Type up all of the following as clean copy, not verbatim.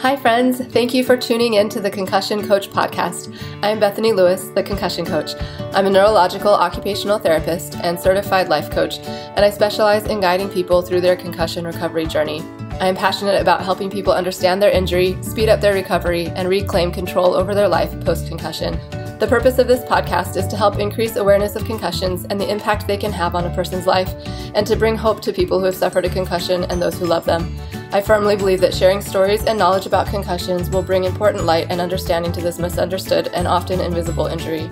Hi friends, thank you for tuning in to the Concussion Coach podcast. I am Bethany Lewis, the Concussion Coach. I'm a neurological occupational therapist and certified life coach, and I specialize in guiding people through their concussion recovery journey. I am passionate about helping people understand their injury, speed up their recovery, and reclaim control over their life post-concussion. The purpose of this podcast is to help increase awareness of concussions and the impact they can have on a person's life, and to bring hope to people who have suffered a concussion and those who love them. I firmly believe that sharing stories and knowledge about concussions will bring important light and understanding to this misunderstood and often invisible injury.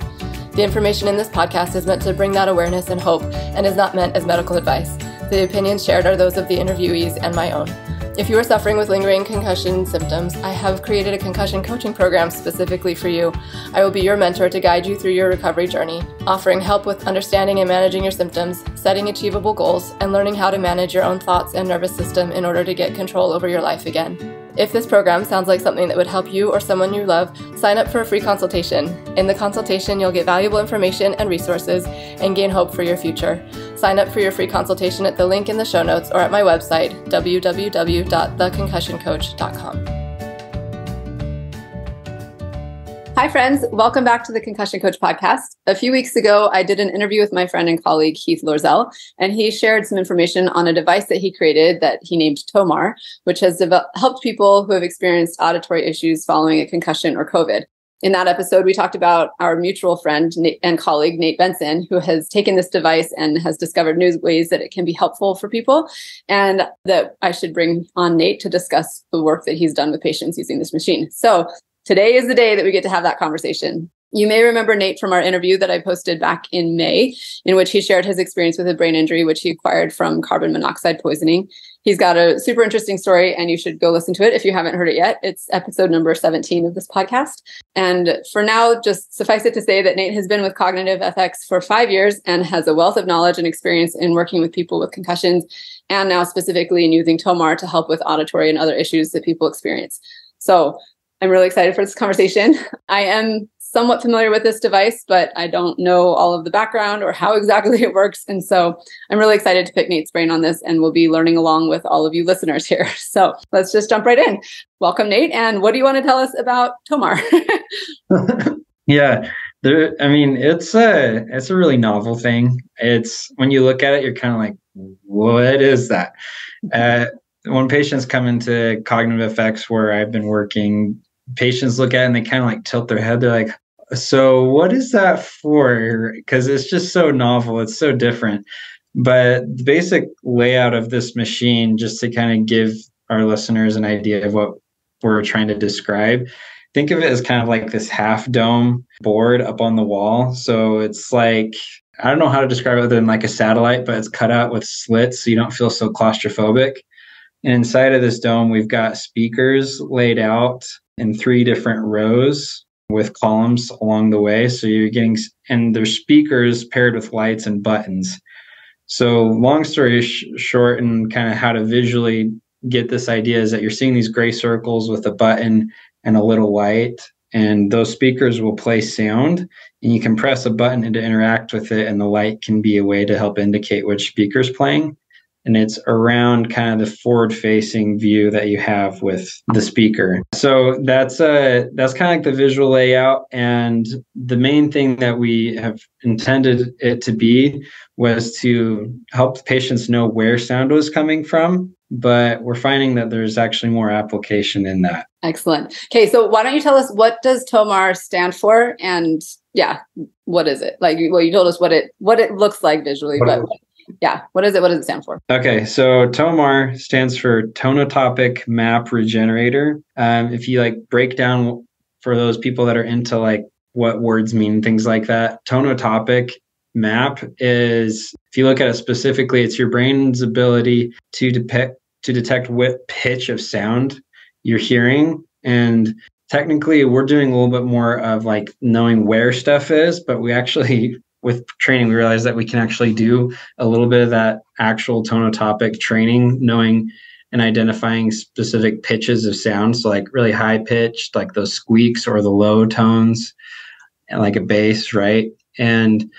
The information in this podcast is meant to bring that awareness and hope and is not meant as medical advice. The opinions shared are those of the interviewees and my own. If you are suffering with lingering concussion symptoms, I have created a concussion coaching program specifically for you. I will be your mentor to guide you through your recovery journey, offering help with understanding and managing your symptoms, setting achievable goals, and learning how to manage your own thoughts and nervous system in order to get control over your life again. If this program sounds like something that would help you or someone you love, sign up for a free consultation. In the consultation, you'll get valuable information and resources and gain hope for your future. Sign up for your free consultation at the link in the show notes or at my website, www.theconcussioncoach.com. Hi friends, welcome back to the Concussion Coach podcast. A few weeks ago, I did an interview with my friend and colleague, Heath Lorzel, and he shared some information on a device that he created that he named TOMAR, which has helped people who have experienced auditory issues following a concussion or COVID. In that episode, we talked about our mutual friend and colleague, Nate Benson, who has taken this device and has discovered new ways that it can be helpful for people, and that I should bring on Nate to discuss the work that he's done with patients using this machine. So today is the day that we get to have that conversation. You may remember Nate from our interview that I posted back in May, in which he shared his experience with a brain injury, which he acquired from carbon monoxide poisoning. He's got a super interesting story, and you should go listen to it if you haven't heard it yet. It's episode number 17 of this podcast. And for now, just suffice it to say that Nate has been with Cognitive FX for 5 years and has a wealth of knowledge and experience in working with people with concussions, and now specifically in using TOMAR to help with auditory and other issues that people experience. So I'm really excited for this conversation. I am somewhat familiar with this device, but I don't know all of the background or how exactly it works. And so I'm really excited to pick Nate's brain on this, and we'll be learning along with all of you listeners here. So let's just jump right in. Welcome, Nate. And what do you want to tell us about TOMAR? Yeah, it's a really novel thing. It's when you look at it, you're kind of like, what is that? When patients come into Cognitive FX, where I've been working, patients look at it and they kind of like tilt their head. They're like, so what is that for? Because it's just so novel. It's so different. But the basic layout of this machine, just to kind of give our listeners an idea of what we're trying to describe, think of it as kind of like this half dome board up on the wall. So it's like, I don't know how to describe it other than like a satellite, but it's cut out with slits so you don't feel so claustrophobic. And inside of this dome, we've got speakers laid out in 3 different rows with columns along the way. So you're getting, and there's speakers paired with lights and buttons. So long story short, and kind of how to visually get this idea is that you're seeing these gray circles with a button and a little light, and those speakers will play sound, and you can press a button to interact with it, and the light can be a way to help indicate which speaker's playing. And it's around kind of the forward-facing view that you have with the speaker. So that's kind of like the visual layout. And the main thing that we have intended it to be was to help patients know where sound was coming from. But we're finding that there's actually more application in that. Excellent. Okay, so why don't you tell us, what does TOMAR stand for? And yeah, what is it? Like, well, you told us what it looks like visually, but yeah, what is it? What does it stand for? Okay, so TOMAR stands for Tonotopic Map Regenerator. If you like break down for those people that are into like what words mean, things like that, tonotopic map is, if you look at it specifically, it's your brain's ability to detect what pitch of sound you're hearing. And technically, we're doing a little bit more of like knowing where stuff is, but we actually, with training, we realized that we can actually do a little bit of that actual tonotopic training, knowing and identifying specific pitches of sound. So like really high pitched, like those squeaks, or the low tones, and like a bass, right? And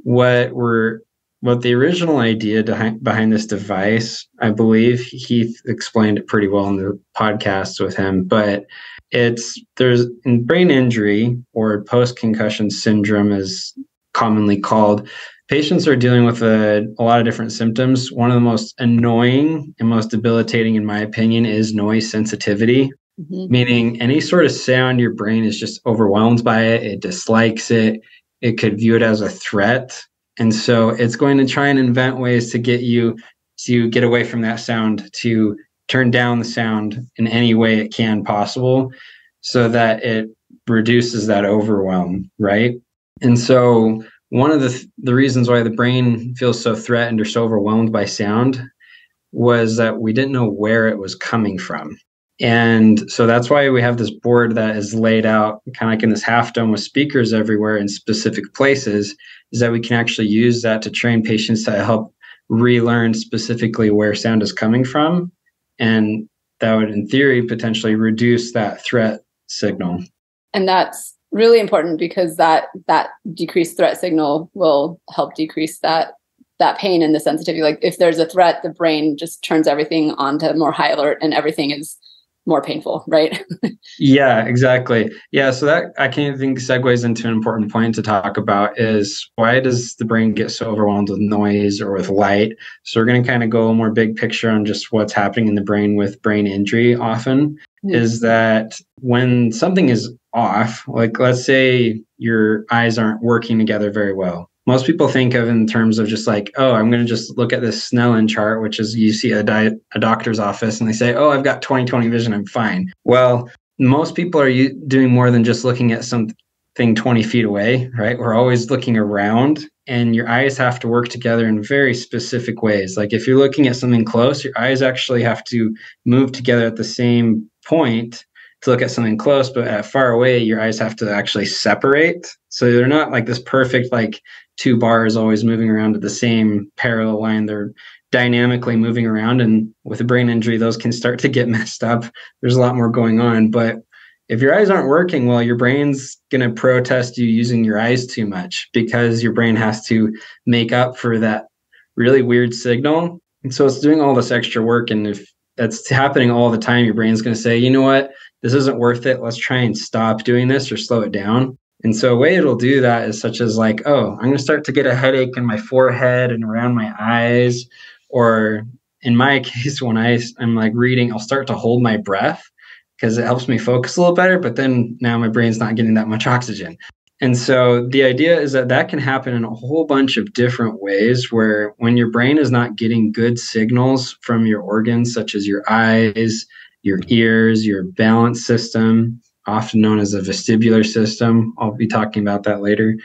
what we're But the original idea behind this device, I believe Heath explained it pretty well in the podcast with him, but there's in brain injury, or post-concussion syndrome is commonly called, patients are dealing with a lot of different symptoms. One of the most annoying and most debilitating, in my opinion, is noise sensitivity. Mm-hmm. Meaning any sort of sound, your brain is just overwhelmed by it. It dislikes it. It could view it as a threat. And so it's going to try and invent ways to get you to get away from that sound, to turn down the sound in any way it can possible so that it reduces that overwhelm, right? And so one of the reasons why the brain feels so threatened or so overwhelmed by sound was that we didn't know where it was coming from. And so that's why we have this board that is laid out kind of like in this half dome with speakers everywhere in specific places, is that we can actually use that to train patients to help relearn specifically where sound is coming from. And that would, in theory, potentially reduce that threat signal. And that's really important because that decreased threat signal will help decrease that pain and the sensitivity. Like if there's a threat, the brain just turns everything onto more high alert and everything is more painful, right? Yeah, exactly. Yeah, so that I can think segues into an important point to talk about is why does the brain get so overwhelmed with noise or with light? So we're going to kind of go more big picture on just what's happening in the brain with brain injury often, is that when something is off, like let's say your eyes aren't working together very well. Most people think of in terms of just like, oh, I'm going to just look at this Snellen chart, which is you see a doctor's office and they say, oh, I've got 20/20 vision, I'm fine. Well, most people are doing more than just looking at something 20 feet away, right? We're always looking around, and your eyes have to work together in very specific ways. Like if you're looking at something close, your eyes actually have to move together at the same point to look at something close, but at far away, your eyes have to actually separate. So they're not like this perfect, like two bars always moving around at the same parallel line. They're dynamically moving around. And with a brain injury, those can start to get messed up. There's a lot more going on. But if your eyes aren't working well, your brain's going to protest you using your eyes too much because your brain has to make up for that really weird signal. And so it's doing all this extra work. And if that's happening all the time, your brain's going to say, you know what, this isn't worth it. Let's try and stop doing this or slow it down. And so a way it'll do that is such as like, oh, I'm going to start to get a headache in my forehead and around my eyes. Or in my case, when I'm like reading, I'll start to hold my breath because it helps me focus a little better. But then now my brain's not getting that much oxygen. And so the idea is that can happen in a whole bunch of different ways, where when your brain is not getting good signals from your organs, such as your eyes, your ears, your balance system, often known as the vestibular system. I'll be talking about that later.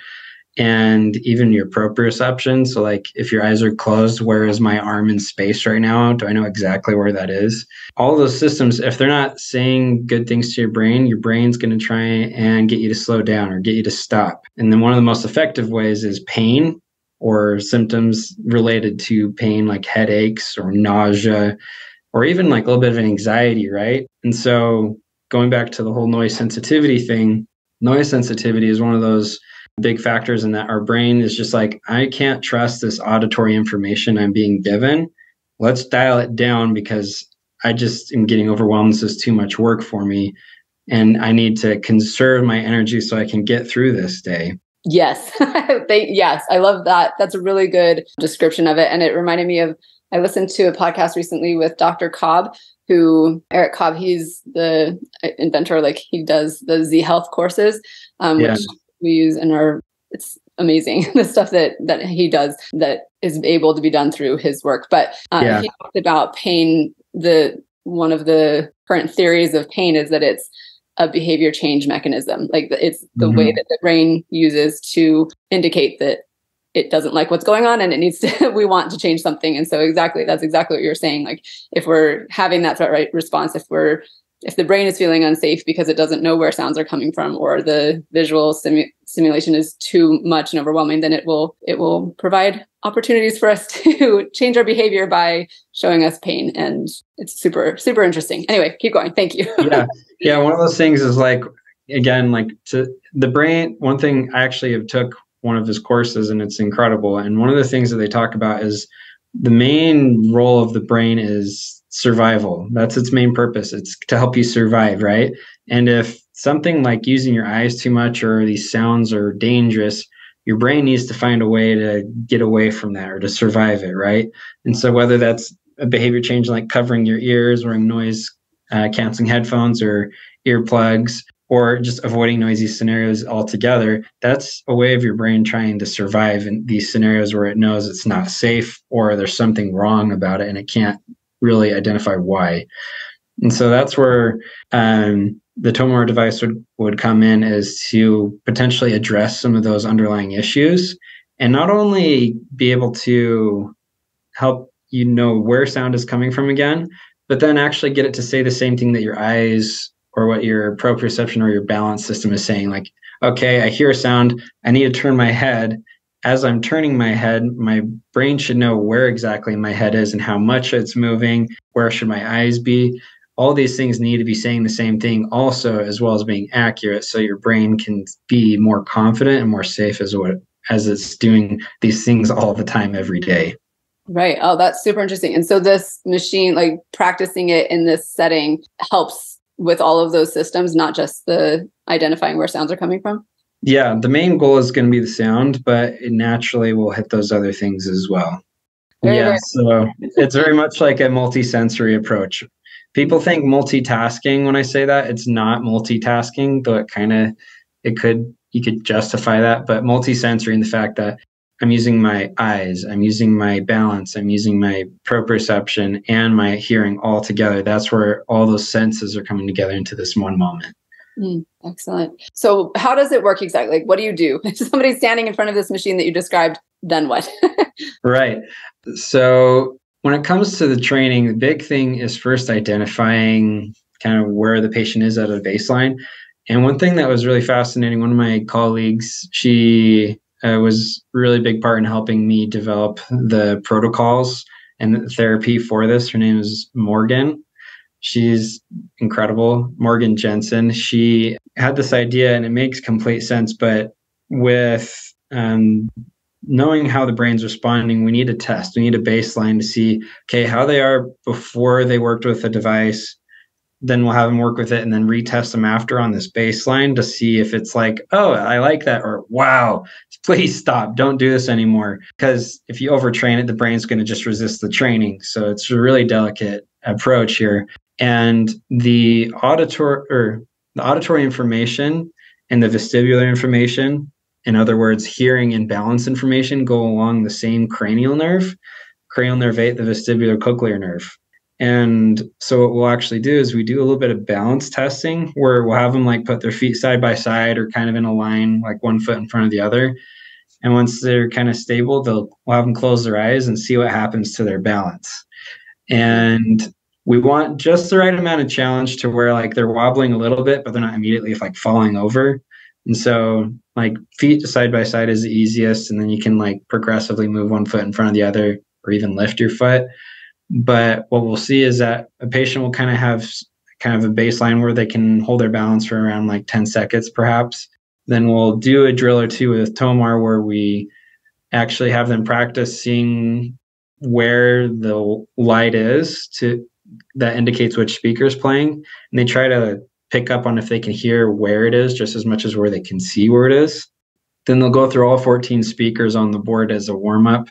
And even your proprioception. So like if your eyes are closed, where is my arm in space right now? Do I know exactly where that is? All those systems, if they're not saying good things to your brain's going to try and get you to slow down or get you to stop. And then one of the most effective ways is pain or symptoms related to pain, like headaches or nausea, or even like a little bit of anxiety, right? And so going back to the whole noise sensitivity thing, noise sensitivity is one of those big factors in that our brain is just like, I can't trust this auditory information I'm being given. Let's dial it down because I just am getting overwhelmed. This is too much work for me. And I need to conserve my energy so I can get through this day. Yes. Yes. I love that. That's a really good description of it. And it reminded me of, I listened to a podcast recently with Dr. Cobb, Eric Cobb, he's the inventor, like he does the Z Health courses, which we use in it's amazing, the stuff that he does that is able to be done through his work. But he talked about pain. One of the current theories of pain is that it's a behavior change mechanism. Like it's the way that the brain uses to indicate that it doesn't like what's going on and it needs to, we want to change something. And so that's exactly what you're saying. Like if we're having that threat response, if the brain is feeling unsafe because it doesn't know where sounds are coming from, or the visual stimulation is too much and overwhelming, then it will provide opportunities for us to change our behavior by showing us pain. And it's super, super interesting. Anyway, keep going. Thank you. Yeah. One of those things is like, again, like to the brain, one thing I actually took one of his courses, and it's incredible. And one of the things that they talk about is the main role of the brain is survival. That's its main purpose. It's to help you survive, right? And if something like using your eyes too much or these sounds are dangerous, your brain needs to find a way to get away from that or to survive it, right? And so whether that's a behavior change like covering your ears, wearing noise canceling headphones or earplugs, or just avoiding noisy scenarios altogether, that's a way of your brain trying to survive in these scenarios where it knows it's not safe or there's something wrong about it and it can't really identify why. And so that's where the TOMAR device would come in, is to potentially address some of those underlying issues and not only be able to help you know where sound is coming from again, but then actually get it to say the same thing that your eyes or what your proprioception or your balance system is saying. Like, okay, I hear a sound, I need to turn my head. As I'm turning my head, my brain should know where exactly my head is and how much it's moving, where should my eyes be. All these things need to be saying the same thing also, as well as being accurate, so your brain can be more confident and more safe as it's doing these things all the time, every day. Right. Oh, that's super interesting. And so this machine, like practicing it in this setting, helps with all of those systems, not just the identifying where sounds are coming from? Yeah, the main goal is going to be the sound, but it naturally will hit those other things as well. Very. So it's very much like a multisensory approach. People think multitasking when I say that. It's not multitasking, though you could justify that, but multisensory in the fact that I'm using my eyes, I'm using my balance, I'm using my proprioception and my hearing all together. That's where all those senses are coming together into this one moment. Excellent. So how does it work exactly? Like, what do you do? If somebody's standing in front of this machine that you described, then what? Right. So when it comes to the training, the big thing is first identifying kind of where the patient is at a baseline. And one thing that was really fascinating, one of my colleagues, she was a really big part in helping me develop the protocols and the therapy for this. Her name is Morgan. She's incredible. Morgan Jensen. She had this idea and it makes complete sense, but with knowing how the brain's responding, we need a test. We need a baseline to see, okay, how they are before they worked with a device. Then we'll have them work with it and then retest them after on this baseline to see if it's like, oh, I like that, or wow, please stop, don't do this anymore. Because if you overtrain it, the brain's going to just resist the training. So it's a really delicate approach here. And the auditory information and the vestibular information, in other words, hearing and balance information, go along the same cranial nerve 8, the vestibular cochlear nerve. And so what we'll actually do is we do a little bit of balance testing where we'll have them like put their feet side by side or kind of in a line, like one foot in front of the other. And once they're kind of stable, we'll have them close their eyes and see what happens to their balance. And we want just the right amount of challenge to where like they're wobbling a little bit, but they're not immediately like falling over. And so like feet side by side is the easiest. And then you can like progressively move one foot in front of the other or even lift your foot. But what we'll see is that a patient will kind of have kind of a baseline where they can hold their balance for around like 10 seconds, perhaps. Then we'll do a drill or two with TOMAR where we actually have them practice seeing where the light is that indicates which speaker is playing. And they try to pick up on if they can hear where it is just as much as where they can see where it is. Then they'll go through all 14 speakers on the board as a warm-up.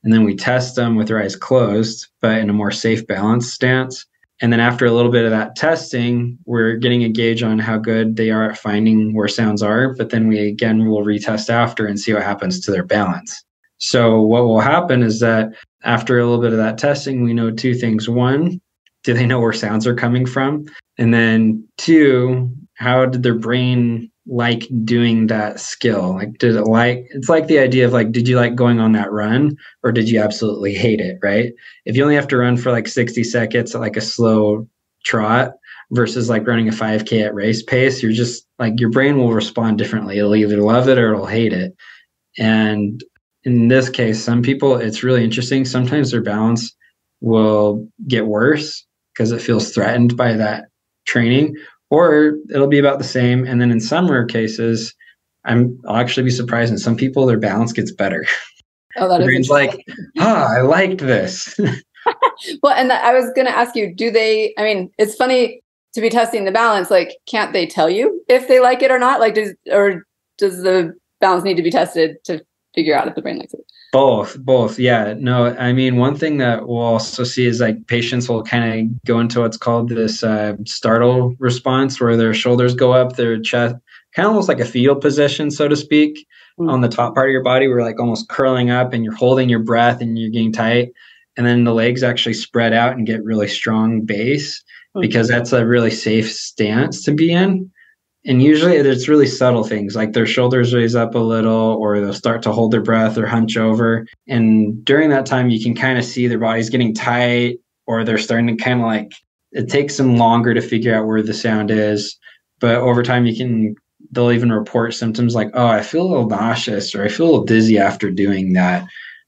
And then we test them with their eyes closed, but in a more safe balance stance. And then after a little bit of that testing, we're getting a gauge on how good they are at finding where sounds are. But then will retest after and see what happens to their balance. So what will happen is that after a little bit of that testing, we know two things. One, do they know where sounds are coming from? And then two, how did their brain like doing that skill? Like, it's like the idea of like, did you like going on that run or did you absolutely hate it, right? If you only have to run for like 60 seconds at like a slow trot versus like running a 5K at race pace, you're just like, your brain will respond differently. It'll either love it or it'll hate it. And in this case, some people, it's really interesting. Sometimes their balance will get worse because it feels threatened by that training, or it'll be about the same. And then in some rare cases, I'll actually be surprised. And some people, their balance gets better. Oh, that The is brain's like, I liked this. well, and I was going to ask you, I mean, it's funny to be testing the balance. Like, can't they tell you if they like it or not? Like, does the balance need to be tested to figure out if the brain likes it? Both. Yeah. No, I mean, one thing that we'll also see is like patients will kind of go into what's called this startle response, where their shoulders go up, their chest, kind of almost like a fetal position, so to speak, on the top part of your body. We're like almost curling up and you're holding your breath and you're getting tight. And then the legs actually spread out and get really strong base, because that's a really safe stance to be in. And usually it's really subtle things, like their shoulders raise up a little, or they'll start to hold their breath or hunch over. And during that time, you can kind of see their body's getting tight, or they're starting to kind of like, it takes them longer to figure out where the sound is. But over time, they'll even report symptoms like, oh, I feel a little nauseous, or I feel a little dizzy after doing that,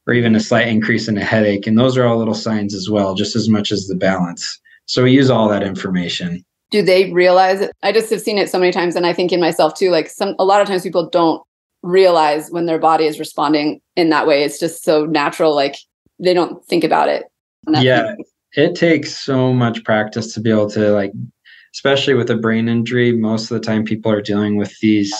or even a slight increase in a headache. And those are all little signs as well, just as much as the balance. So we use all that information. Do they realize it? I just have seen it so many times, and I think in myself too, like a lot of times people don't realize when their body is responding in that way. It's just so natural, like they don't think about it. Yeah, it takes so much practice to be able to, like, especially with a brain injury, most of the time people are dealing with these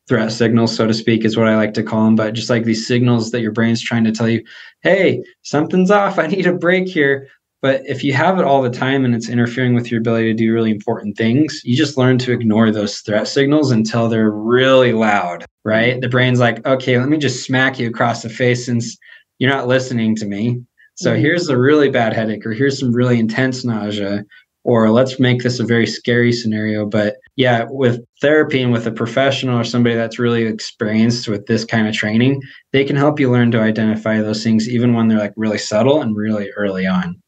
threat signals, so to speak, is what I like to call them. But just like these signals that your brain's trying to tell you, hey, something's off, I need a break here. But if you have it all the time and it's interfering with your ability to do really important things, you just learn to ignore those threat signals until they're really loud, right? The brain's like, okay, let me just smack you across the face since you're not listening to me. So here's a really bad headache, or here's some really intense nausea, or let's make this a very scary scenario. But yeah, with therapy and with a professional or somebody that's really experienced with this kind of training, they can help you learn to identify those things even when they're like really subtle and really early on.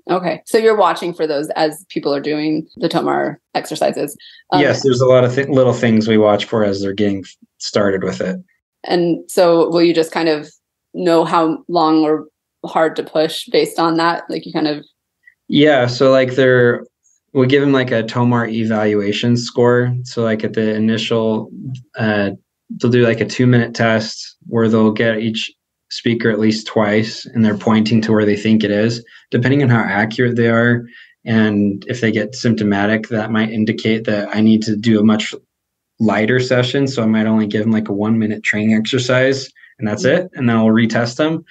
Okay. So you're watching for those as people are doing the TOMAR exercises. Yes, there's a lot of little things we watch for as they're getting started with it. And so will you just kind of know how long or hard to push based on that? Like you kind of... Yeah. So like we'll give them like a TOMAR evaluation score. So like at the initial, they'll do like a 2-minute test where they'll get each speaker at least twice, and they're pointing to where they think it is. Depending on how accurate they are, and if they get symptomatic, that might indicate that I need to do a much lighter session. So I might only give them like a 1-minute training exercise, and that's it. And then I'll retest them.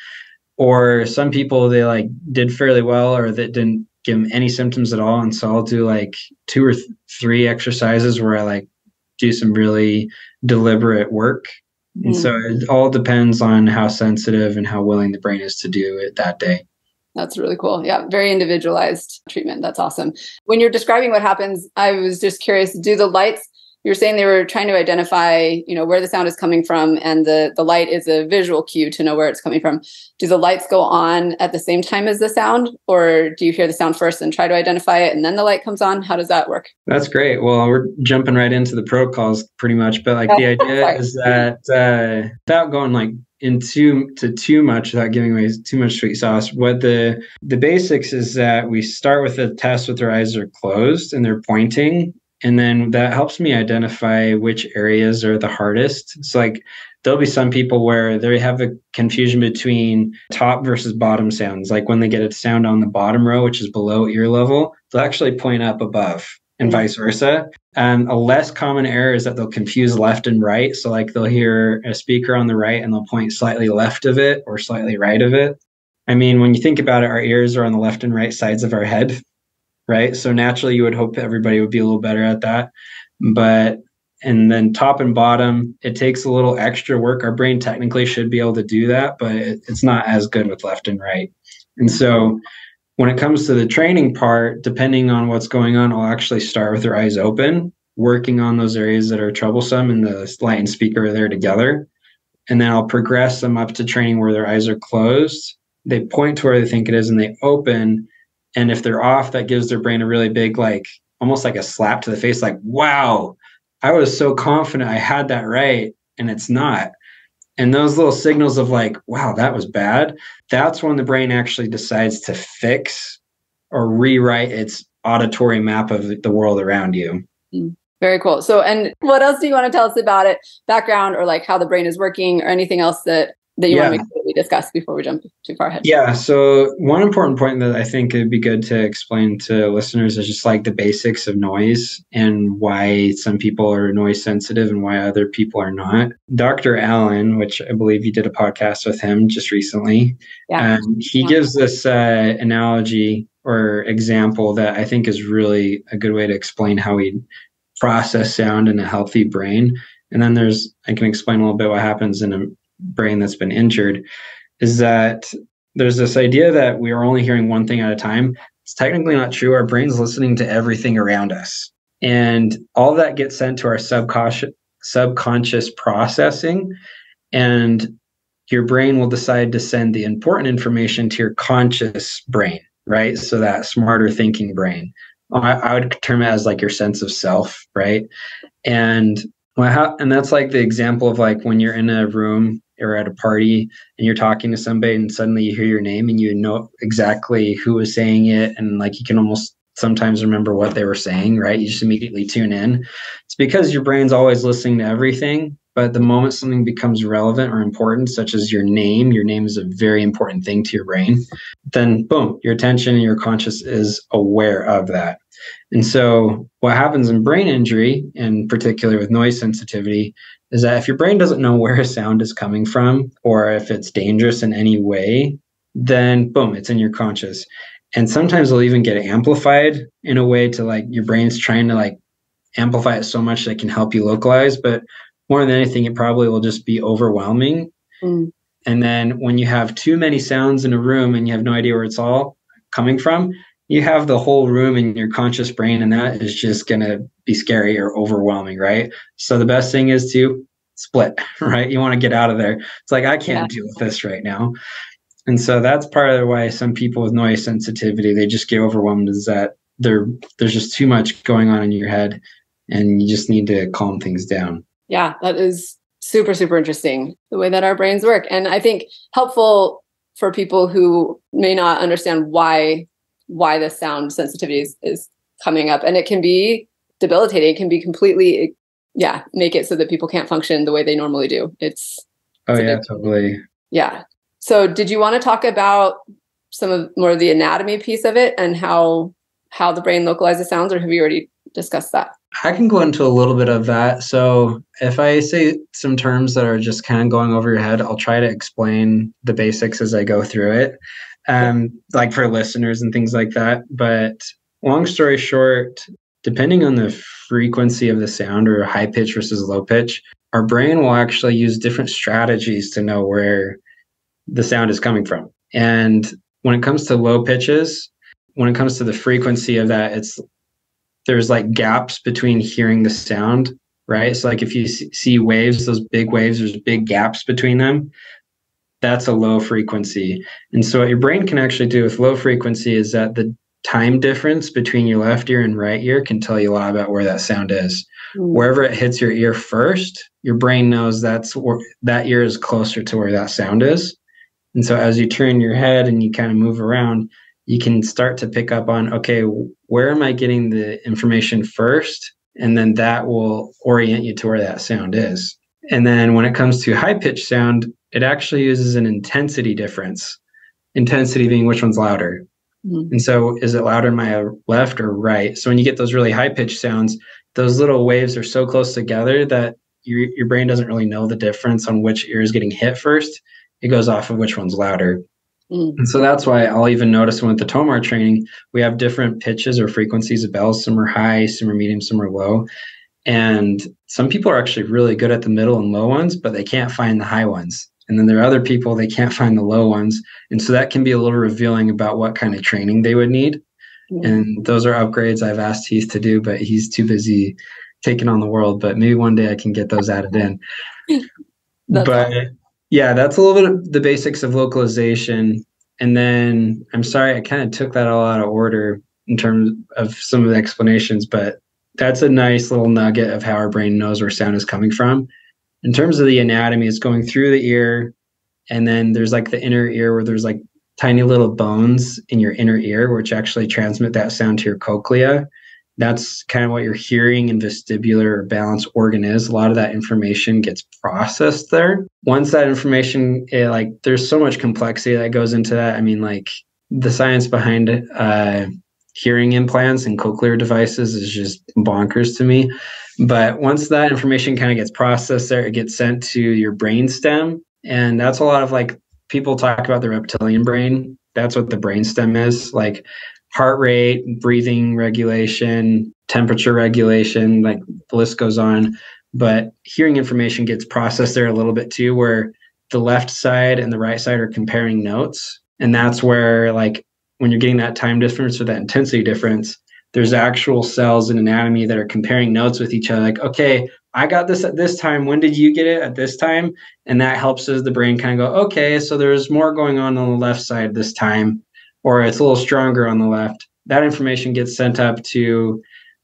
Or some people, they like did fairly well, or that didn't give them any symptoms at all. And so I'll do like 2 or 3 exercises where I like do some really deliberate work. And so it all depends on how sensitive and how willing the brain is to do it that day. That's really cool. Yeah, very individualized treatment. That's awesome. When you're describing what happens, I was just curious, do the lights, you were saying they were trying to identify, where the sound is coming from, and the light is a visual cue to know where it's coming from. Do the lights go on at the same time as the sound, or do you hear the sound first and try to identify it and then the light comes on? How does that work? That's great. Well, we're jumping right into the protocols pretty much, but like the idea is that without going like into too much, without giving away too much sweet sauce, what the basics is that we start with a test with their eyes are closed and they're pointing. And then that helps me identify which areas are the hardest. So like there'll be some people where they have a confusion between top versus bottom sounds. Like when they get a sound on the bottom row, which is below ear level, they'll actually point up above, and vice versa. A less common error is that they'll confuse left and right. So like they'll hear a speaker on the right and they'll point slightly left of it or slightly right of it. I mean, when you think about it, our ears are on the left and right sides of our head, right? So naturally you would hope everybody would be a little better at that. And then top and bottom, it takes a little extra work. Our brain technically should be able to do that, but it's not as good with left and right. And so when it comes to the training part, depending on what's going on, I'll actually start with their eyes open, working on those areas that are troublesome, and the light and speaker are there together. And then I'll progress them up to training where their eyes are closed. They point to where they think it is and they open. And if they're off, that gives their brain a really big, like almost like a slap to the face, like, wow, I was so confident I had that right, and it's not. And those little signals of like, wow, that was bad, that's when the brain actually decides to fix or rewrite its auditory map of the world around you. Very cool. So, and what else do you want to tell us about it? Background, or like how the brain is working, or anything else that you want to make sure that we discuss before we jump too far ahead? Yeah. So one important point that I think it'd be good to explain to listeners is just like the basics of noise and why some people are noise sensitive and why other people are not. Dr. Allen, which I believe you did a podcast with him just recently, he gives this analogy or example that I think is really a good way to explain how we process sound in a healthy brain. And then I can explain a little bit what happens in a brain that's been injured, is that there's this idea that we are only hearing one thing at a time. It's technically not true. Our brain's listening to everything around us. And all that gets sent to our subconscious processing. And your brain will decide to send the important information to your conscious brain, right? So that smarter thinking brain. I would term it as like your sense of self, right? And that's like the example of like when you're in a room or at a party and you're talking to somebody and suddenly you hear your name and you know exactly who was saying it, and like you can almost sometimes remember what they were saying, right? You just immediately tune in. It's because your brain's always listening to everything, but the moment something becomes relevant or important, such as your name is a very important thing to your brain, then boom, your attention and your conscious is aware of that. And so what happens in brain injury, in particular with noise sensitivity, is that if your brain doesn't know where a sound is coming from or if it's dangerous in any way, then boom, it's in your conscious. And sometimes it'll even get amplified in a way to like your brain's trying to like amplify it so much that it can help you localize. But more than anything, it probably will just be overwhelming. And then when you have too many sounds in a room and you have no idea where it's all coming from, you have the whole room in your conscious brain, and that is just going to be scary or overwhelming, right? So the best thing is to split, right? You want to get out of there. It's like, I can't deal with this right now. And so that's part of why some people with noise sensitivity, they just get overwhelmed, is that there's just too much going on in your head and you just need to calm things down. Yeah, that is super, super interesting, the way that our brains work. And I think helpful for people who may not understand why the sound sensitivity is coming up. And it can be debilitating. It can be completely, make it so that people can't function the way they normally do. Totally. Yeah. So did you want to talk about some of more of the anatomy piece of it and how the brain localizes sounds, or have you already discussed that? I can go into a little bit of that. So if I say some terms that are just kind of going over your head, I'll try to explain the basics as I go through it, like for listeners and things like that. But long story short, depending on the frequency of the sound, or high pitch versus low pitch, our brain will actually use different strategies to know where the sound is coming from. And when it comes to low pitches, when it comes to the frequency of that, there's like gaps between hearing the sound, right? So like if you see waves, those big waves, there's big gaps between them. That's a low frequency. And so what your brain can actually do with low frequency is that the time difference between your left ear and right ear can tell you a lot about where that sound is. Wherever it hits your ear first, your brain knows that ear is closer to where that sound is. And so as you turn your head and you kind of move around, you can start to pick up on, okay, where am I getting the information first? And then that will orient you to where that sound is. And then when it comes to high pitch sound, it actually uses an intensity difference. Intensity being which one's louder. And so is it louder in my left or right? So when you get those really high pitched sounds, those little waves are so close together that your brain doesn't really know the difference on which ear is getting hit first. It goes off of which one's louder. And so that's why I'll even notice with the TOMAR training, we have different pitches or frequencies of bells. Some are high, some are medium, some are low. And some people are actually really good at the middle and low ones, but they can't find the high ones. And then there are other people, they can't find the low ones. And so that can be a little revealing about what kind of training they would need. And those are upgrades I've asked Heath to do, but he's too busy taking on the world. But maybe one day I can get those added in. Yeah, that's a little bit of the basics of localization. And then I'm sorry, I kind of took that all out of order in terms of some of the explanations, but that's a nice little nugget of how our brain knows where sound is coming from. In terms of the anatomy, it's going through the ear, and then there's like the inner ear where there's like tiny little bones in your inner ear, which actually transmit that sound to your cochlea. that's kind of what your hearing and vestibular or balance organ is. A lot of that information gets processed there. Once that information, there's so much complexity that goes into that. I mean, like the science behind hearing implants and cochlear devices is just bonkers to me. But once that information kind of gets processed there, it gets sent to your brain stem. And that's a lot of like people talk about the reptilian brain. That's what the brain stem is, like heart rate, breathing regulation, temperature regulation, like the list goes on. But hearing information gets processed there a little bit too, where the left side and the right side are comparing notes. And that's where, like, when you're getting that time difference or that intensity difference, there's actual cells in anatomy that are comparing notes with each other. Like, okay, I got this at this time. When did you get it at this time? And that helps as the brain kind of go, okay, so there's more going on the left side this time, or it's a little stronger on the left. That information gets sent up to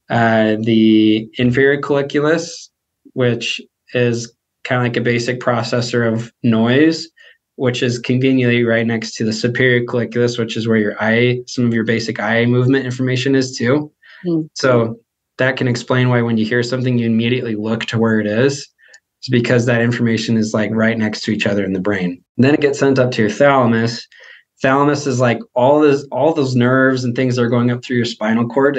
the inferior colliculus, which is kind of like a basic processor of noise, which is conveniently right next to the superior colliculus, which is where some of your basic eye movement information is too. Mm-hmm. So that can explain why when you hear something, you immediately look to where it is. It's because that information is like right next to each other in the brain. And then it gets sent up to your thalamus. Thalamus is like all those nerves and things that are going up through your spinal cord.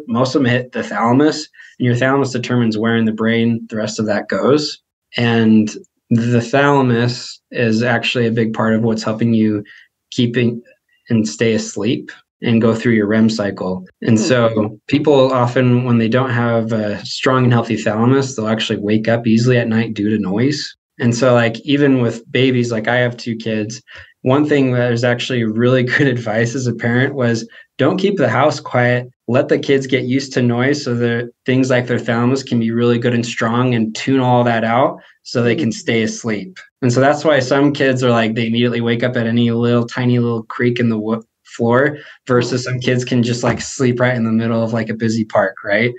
Most of them hit the thalamus, and your thalamus determines where in the brain the rest of that goes. And the thalamus is actually a big part of what's helping you keeping and stay asleep and go through your REM cycle. And so people often, when they don't have a strong and healthy thalamus, they'll actually wake up easily at night due to noise. And so like even with babies, like I have 2 kids, one thing that is actually really good advice as a parent was don't keep the house quiet. Let the kids get used to noise so that things like their thalamus can be really good and strong and tune all that out so they can stay asleep. And so that's why some kids are like, they immediately wake up at any tiny little creak in the floor versus some kids can just like sleep right in the middle of like a busy park, right?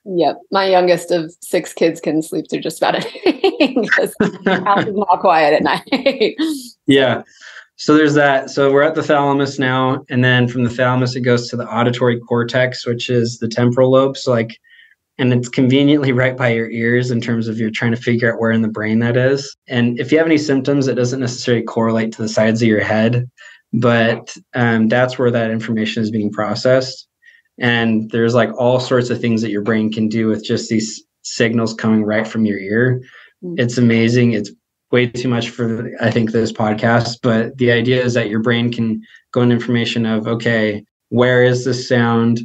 Yep. My youngest of 6 kids can sleep through just about anything because the house is not quiet at night. Yeah. So there's that. So we're at the thalamus now. And then from the thalamus, it goes to the auditory cortex, which is the temporal lobe. So like, and it's conveniently right by your ears in terms of you're trying to figure out where in the brain that is. And if you have any symptoms, it doesn't necessarily correlate to the sides of your head, but that's where that information is being processed. And there's like all sorts of things that your brain can do with just these signals coming right from your ear. It's amazing. It's way too much for, I think, this podcast, but the idea is that your brain can go into information of, okay, where is this sound?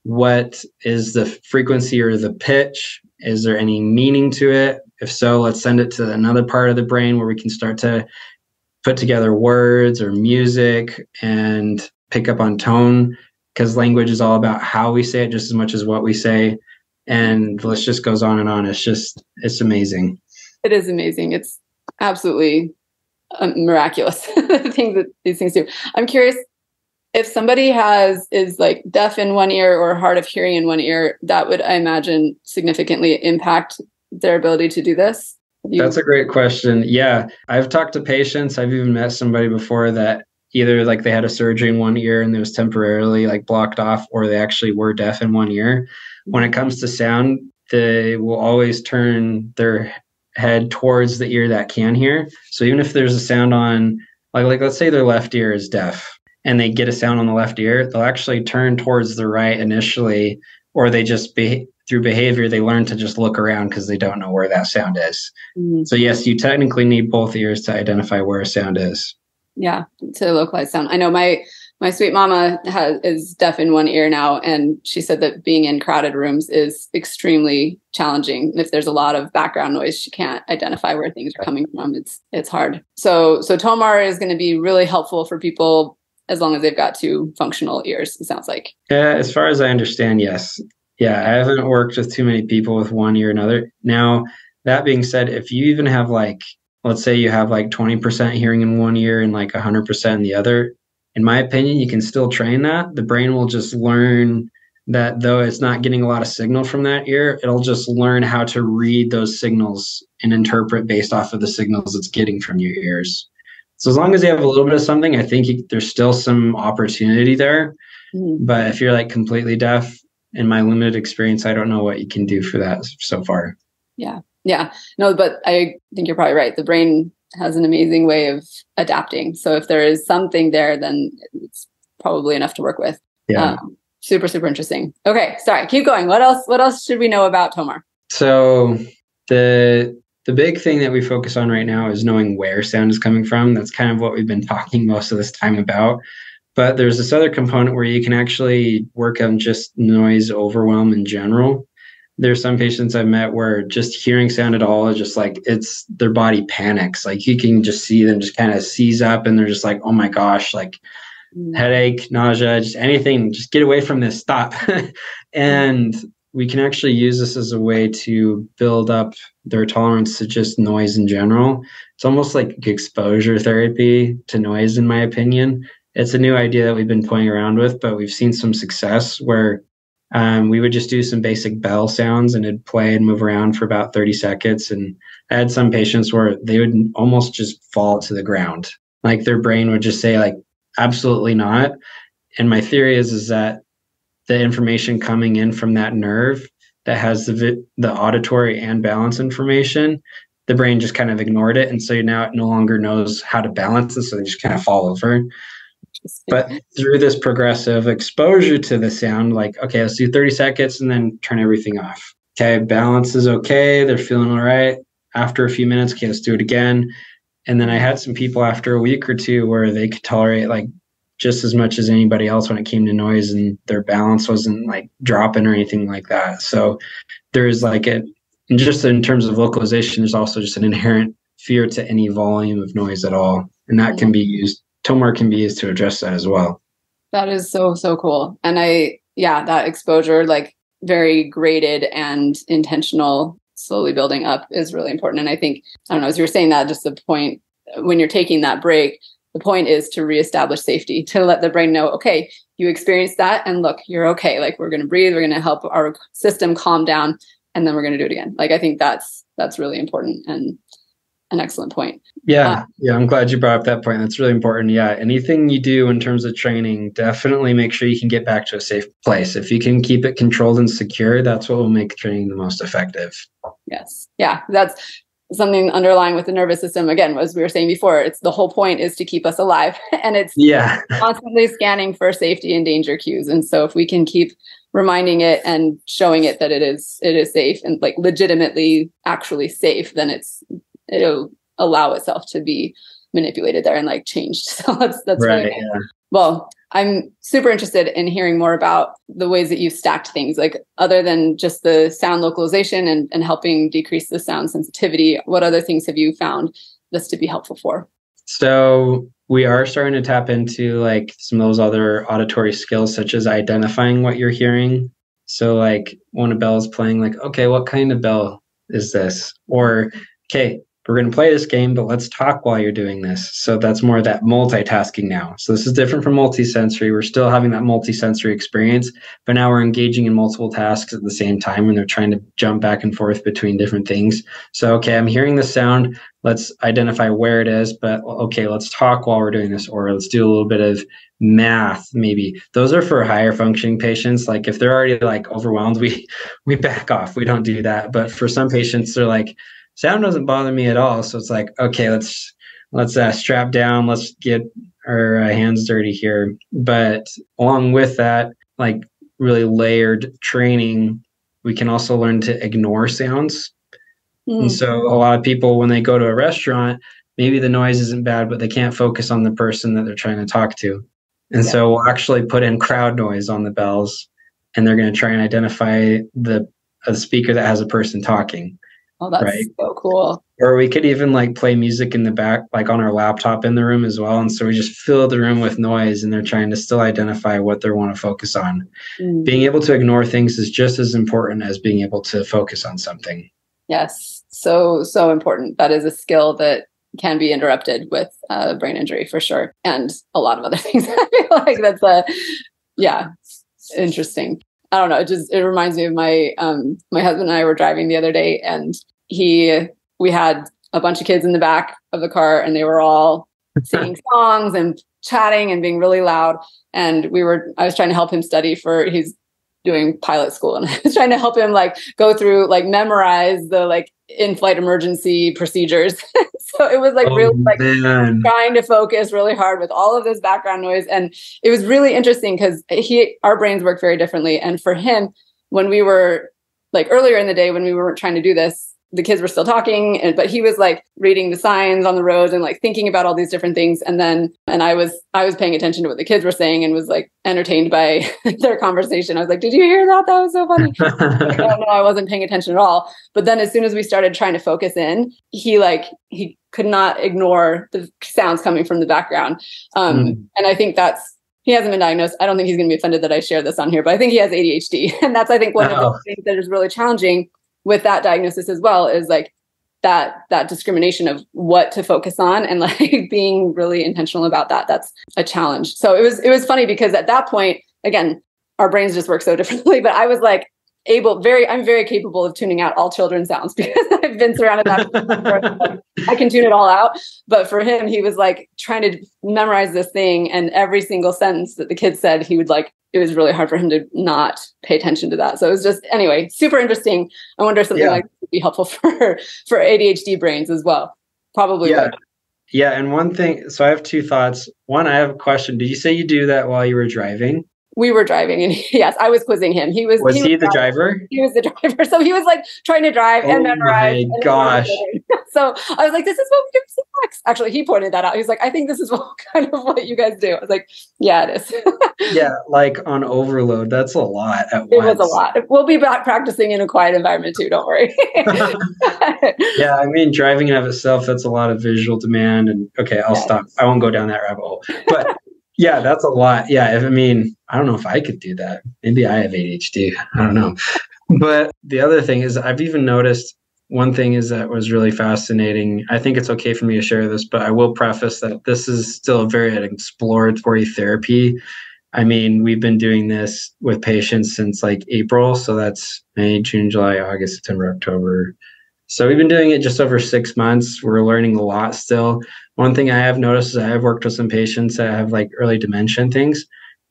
What is the frequency or the pitch? Is there any meaning to it? If so, let's send it to another part of the brain where we can start to put together words or music and pick up on tone, because language is all about how we say it just as much as what we say. And the list just goes on and on. It's amazing. It is amazing. It's absolutely miraculous the things that these things do. I'm curious, if somebody is like deaf in one ear or hard of hearing in one ear, that would, I imagine, significantly impact their ability to do this. That's a great question. Yeah. I've talked to patients. I've even met somebody before that either like they had a surgery in one ear and it was temporarily like blocked off, or they actually were deaf in one ear. When it comes to sound, they will always turn their head towards the ear that can hear. So even if there's a sound on, like let's say their left ear is deaf and they get a sound on the left ear, they'll actually turn towards the right initially, or they just through behavior, they learn to just look around because they don't know where that sound is. Mm-hmm. So yes, you technically need both ears to identify where a sound is. Yeah, to localize sound. I know my sweet mama is deaf in one ear now, and she said that being in crowded rooms is extremely challenging. If there's a lot of background noise, she can't identify where things are coming from. It's hard. So TOMAR is going to be really helpful for people as long as they've got 2 functional ears, it sounds like. Yeah, as far as I understand, yes. Yeah, I haven't worked with too many people with one ear or another. Now, that being said, if you even have let's say you have 20% hearing in one ear and 100% in the other, in my opinion, you can still train that. The brain will just learn that though it's not getting a lot of signal from that ear, it'll just learn how to read those signals and interpret based off of the signals it's getting from your ears. So as long as you have a little bit of something, I think there's still some opportunity there. Mm-hmm. But if you're completely deaf, in my limited experience, I don't know what you can do for that so far. Yeah. Yeah. No, but I think you're probably right. The brain has an amazing way of adapting. So if there is something there, then it's probably enough to work with. Yeah. Super, super interesting. Okay. Sorry. Keep going. What else should we know about TOMAR? So the big thing that we focus on right now is knowing where sound is coming from. That's kind of what we've been talking most of this time about. But there's this other component where you can actually work on just noise overwhelm in general. There's some patients I've met where just hearing sound at all is just like, it's their body panics. Like you can just see them just kind of seize up and they're just like, oh my gosh, like headache, nausea, just anything, just get away from this, stop. And we can actually use this as a way to build up their tolerance to just noise in general. It's almost like exposure therapy to noise, in my opinion. It's a new idea that we've been playing around with, but we've seen some success where we would just do some basic bell sounds and it'd play and move around for about 30 seconds. And I had some patients where they would almost just fall to the ground. Like their brain would just say like, absolutely not. And my theory is that the information coming in from that nerve that has the auditory and balance information, the brain just kind of ignored it. And so now it no longer knows how to balance it. So they just kind of fall over. But through this progressive exposure to the sound, like, okay, let's do 30 seconds and then turn everything off. Okay, balance is okay. They're feeling all right. After a few minutes, okay, let's do it again. And then I had some people after a week or two where they could tolerate like just as much as anybody else when it came to noise, and their balance wasn't like dropping or anything like that. So there's like and just in terms of vocalization, there's also just an inherent fear to any volume of noise at all. And that can be used. TOMAR can be used to address that as well. That is so, so cool. And that exposure, like very graded and intentional, slowly building up is really important. And I think, I don't know, as you were saying that, just the point when you're taking that break, the point is to reestablish safety, to let the brain know, okay, you experienced that and look, you're okay. Like we're going to breathe, we're going to help our system calm down, and then we're going to do it again. Like I think that's really important and an excellent point. Yeah. I'm glad you brought up that point. That's really important. Yeah. Anything you do in terms of training, definitely make sure you can get back to a safe place. If you can keep it controlled and secure, that's what will make training the most effective. Yes. Yeah. That's something underlying with the nervous system. Again, as we were saying before, it's the whole point is to keep us alive, and it's constantly scanning for safety and danger cues. And so if we can keep reminding it and showing it that it is safe and like legitimately actually safe, then it'll allow itself to be manipulated there and like changed. So that's right. Really cool. Well, I'm super interested in hearing more about the ways that you stacked things, like other than just the sound localization and helping decrease the sound sensitivity. What other things have you found this to be helpful for? So we are starting to tap into like some of those other auditory skills, such as identifying what you're hearing. So like when a bell is playing, like, okay, what kind of bell is this? Or, okay, we're going to play this game, but let's talk while you're doing this. So that's more of that multitasking now. So this is different from multisensory. We're still having that multisensory experience, but now we're engaging in multiple tasks at the same time, and they're trying to jump back and forth between different things. So, okay, I'm hearing the sound. Let's identify where it is, but okay, let's talk while we're doing this, or let's do a little bit of math, maybe. Those are for higher functioning patients. Like if they're already like overwhelmed, we back off. We don't do that. But for some patients, they're like, sound doesn't bother me at all. So it's like, okay, let's strap down. Let's get our hands dirty here. But along with that, like really layered training, we can also learn to ignore sounds. And so a lot of people, when they go to a restaurant, maybe the noise isn't bad, but they can't focus on the person that they're trying to talk to. And so we'll actually put in crowd noise on the bells, and they're going to try and identify a speaker that has a person talking. Oh, that's so cool. Or we could even like play music in the back, like on our laptop in the room as well. And so we just fill the room with noise, and they're trying to still identify what they want to focus on. Being able to ignore things is just as important as being able to focus on something. Yes. So important. That is a skill that can be interrupted with brain injury for sure. And a lot of other things. I feel like that's interesting. I don't know. It reminds me of my husband and I were driving the other day, and we had a bunch of kids in the back of the car, and they were all singing songs and chatting and being really loud. And I was trying to help him study he's doing pilot school, and I was trying to help him like go through, like memorize the like in-flight emergency procedures. So it was like really like trying to focus really hard with all of this background noise. And it was really interesting because our brains work very differently. And for him, when we were like earlier in the day, when we weren't trying to do this, the kids were still talking, but he was like reading the signs on the road and like thinking about all these different things. And I was paying attention to what the kids were saying and was like entertained by their conversation. I was like, did you hear that? That was so funny. Like, oh no, I wasn't paying attention at all. But then as soon as we started trying to focus in, he could not ignore the sounds coming from the background. And I think he hasn't been diagnosed. I don't think he's going to be offended that I share this on here, but I think he has ADHD. And that's, I think, one of the things that is really challenging with that diagnosis as well, is like that discrimination of what to focus on, and like being really intentional about that. That's a challenge. So it was funny because at that point, again, our brains just work so differently, but I was like I'm very capable of tuning out all children's sounds because I've been surrounded by that. I can tune it all out. But for him, he was like trying to memorize this thing, and every single sentence that the kid said, he would like, it was really hard for him to not pay attention to that. So it was just, anyway, super interesting. I wonder if something like this would be helpful for ADHD brains as well. Probably would. Yeah. And one thing, so I have two thoughts. One, I have a question. Did you say you do that while you were driving? We were driving, and yes, I was quizzing him. Was he the driver? He was the driver. So he was like trying to drive and memorize. Oh my gosh. So I was like, this is what we do for CX. Actually, he pointed that out. He was like, I think this is kind of what you guys do. I was like, yeah, it is. Yeah, like on overload. That's a lot at once. It was a lot. We'll be back practicing in a quiet environment too. Don't worry. Yeah, I mean, driving in of itself, that's a lot of visual demand. And okay, I'll stop. I won't go down that rabbit hole. But yeah, that's a lot. Yeah, I don't know if I could do that. Maybe I have ADHD. I don't know. But the other thing is, I've even noticed one thing is that was really fascinating. I think it's okay for me to share this, but I will preface that this is still a very exploratory therapy. I mean, we've been doing this with patients since like April. So that's May, June, July, August, September, October. So we've been doing it just over 6 months. We're learning a lot still. One thing I have noticed is I have worked with some patients that have like early dementia and things.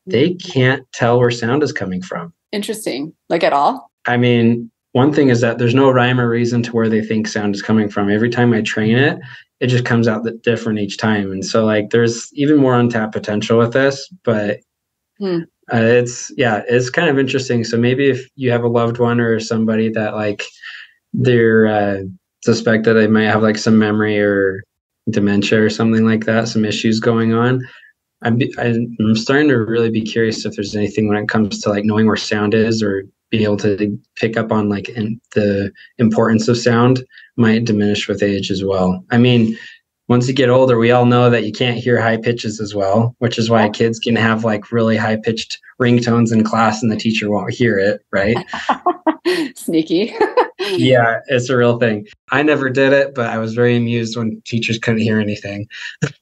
They can't tell where sound is coming from. Interesting. Like at all? I mean, one thing is that there's no rhyme or reason to where they think sound is coming from. Every time I train it, it just comes out different each time. And so like there's even more untapped potential with this, but it's kind of interesting. So maybe if you have a loved one or somebody that like they're suspect that they might have like some memory or dementia or something like that, some issues going on, I'm starting to really be curious if there's anything when it comes to like knowing where sound is, or being able to pick up on like the importance of sound might diminish with age as well. I mean, once you get older, we all know that you can't hear high pitches as well, which is why kids can have like really high pitched ringtones in class and the teacher won't hear it, right? Sneaky. Yeah, it's a real thing. I never did it, but I was very amused when teachers couldn't hear anything.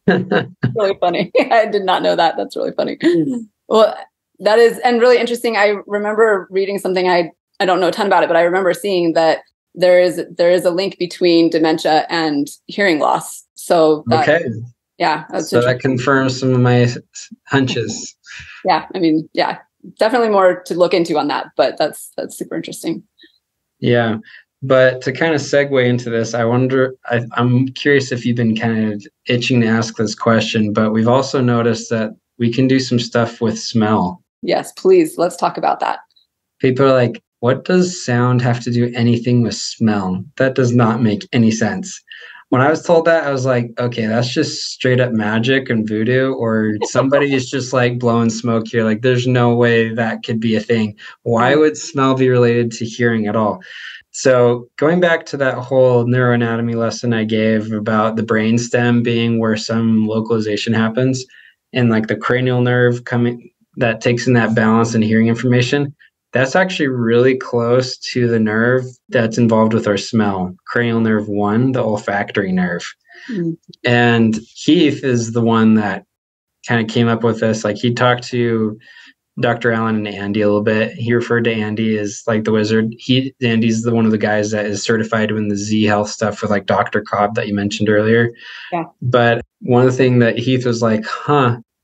Really funny. I did not know that. That's really funny. Well, that is, and really interesting. I remember reading something, I don't know a ton about it, but I remember seeing that there is a link between dementia and hearing loss. So yeah. So that confirms some of my hunches. Yeah. I mean, yeah, definitely more to look into on that, but that's super interesting. Yeah. But to kind of segue into this, I wonder, I'm curious if you've been kind of itching to ask this question, but we've also noticed that we can do some stuff with smell. Yes, please. Let's talk about that. People are like, what does sound have to do anything with smell? That does not make any sense. When I was told that, I was like, okay, that's just straight up magic and voodoo, or somebody is just like blowing smoke here. Like, there's no way that could be a thing. Why would smell be related to hearing at all? So going back to that whole neuroanatomy lesson I gave about the brainstem being where some localization happens, and like the cranial nerve coming that takes in that balance and hearing information, that's actually really close to the nerve that's involved with our smell, cranial nerve 1, the olfactory nerve. And Heath is the one that kind of came up with this. Like, he talked to Dr. Allen and Andy a little bit. He referred to Andy as like the wizard. Andy's one of the guys that is certified in the Z Health stuff with like Dr. Cobb that you mentioned earlier. Yeah. But one of the things that Heath was like,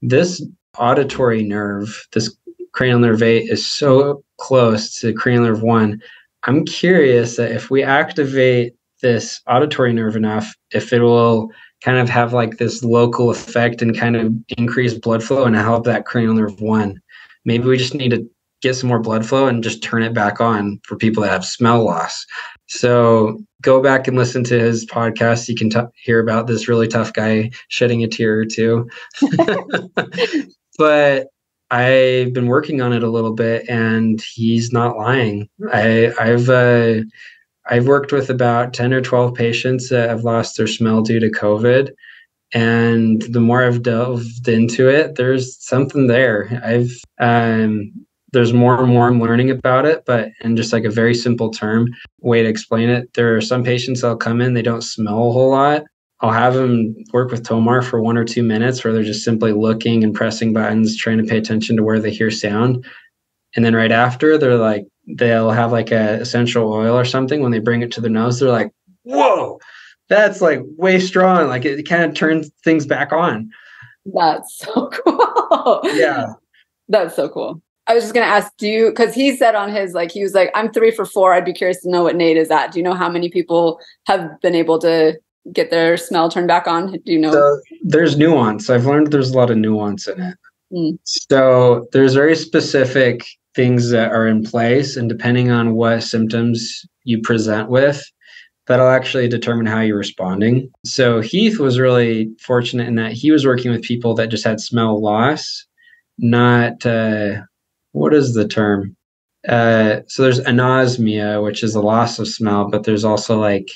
this auditory nerve, this cranial nerve 8, is so close to cranial nerve 1. I'm curious that if we activate this auditory nerve enough, if it will kind of have like this local effect and kind of increase blood flow and help that cranial nerve 1. Maybe we just need to get some more blood flow and just turn it back on for people that have smell loss. So go back and listen to his podcast. You can hear about this really tough guy shedding a tear or two. But I've been working on it a little bit, and he's not lying. I've worked with about 10 or 12 patients that have lost their smell due to COVID. And the more I've delved into it, there's something there. There's more and more I'm learning about it, but in just like a very simple way to explain it, there are some patients that'll come in, they don't smell a whole lot. I'll have them work with TOMAR for 1 or 2 minutes where they're just simply looking and pressing buttons, trying to pay attention to where they hear sound. And then right after, they'll have like a essential oil or something. When they bring it to their nose, they're like, whoa, that's like way strong. Like it kind of turns things back on. That's so cool. Yeah. That's so cool. I was just going to ask, because he said on his, like, he was like, I'm 3 for 4. I'd be curious to know what Nate is at. Do you know how many people have been able to get their smell turned back on? Do you know? So there's nuance. I've learned there's a lot of nuance in it. So there's very specific things that are in place, and depending on what symptoms you present with, that'll actually determine how you're responding. So Heath was really fortunate in that he was working with people that just had smell loss, not, what is the term? So there's anosmia, which is a loss of smell, but there's also like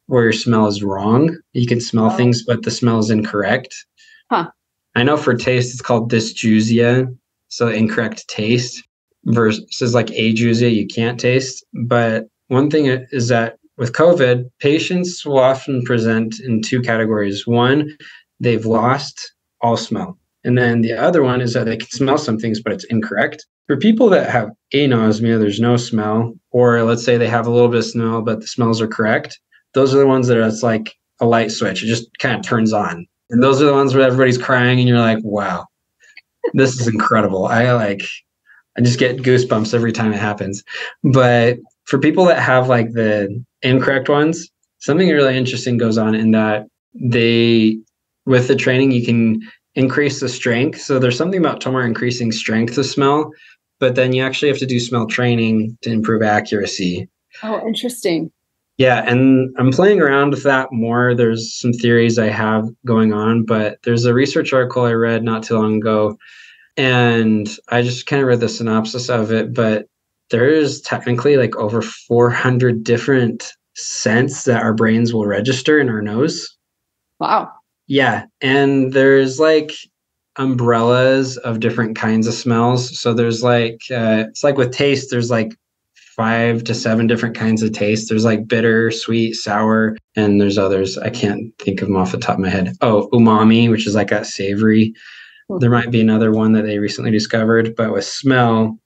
where your smell is wrong. You can smell things, but the smell is incorrect. Huh. I know for taste, it's called dysgeusia, so incorrect taste, versus like ageusia, you can't taste. But one thing is that with COVID, patients will often present in 2 categories. One, they've lost all smell. And then the other one is that they can smell some things, but it's incorrect. For people that have anosmia, there's no smell, or let's say they have a little bit of smell, but the smells are correct. Those are the ones that it's like a light switch. It just kind of turns on. And those are the ones where everybody's crying and you're like, wow, this is incredible. I just get goosebumps every time it happens. But for people that have like the incorrect ones, something really interesting goes on in that with the training, you can increase the strength. So there's something about TOMAR increasing strength of smell, but then you actually have to do smell training to improve accuracy. Oh, interesting. Yeah, and I'm playing around with that more. There's some theories I have going on, but there's a research article I read not too long ago, and I just kind of read the synopsis of it, but there's technically like over 400 different scents that our brains will register in our nose. Wow. Yeah, and there's like umbrellas of different kinds of smells. So there's like, it's like with taste, there's like 5 to 7 different kinds of taste. There's like bitter, sweet, sour, and there's others. I can't think of them off the top of my head. Oh, umami, which is like a savory. There might be another one that they recently discovered, but with smell,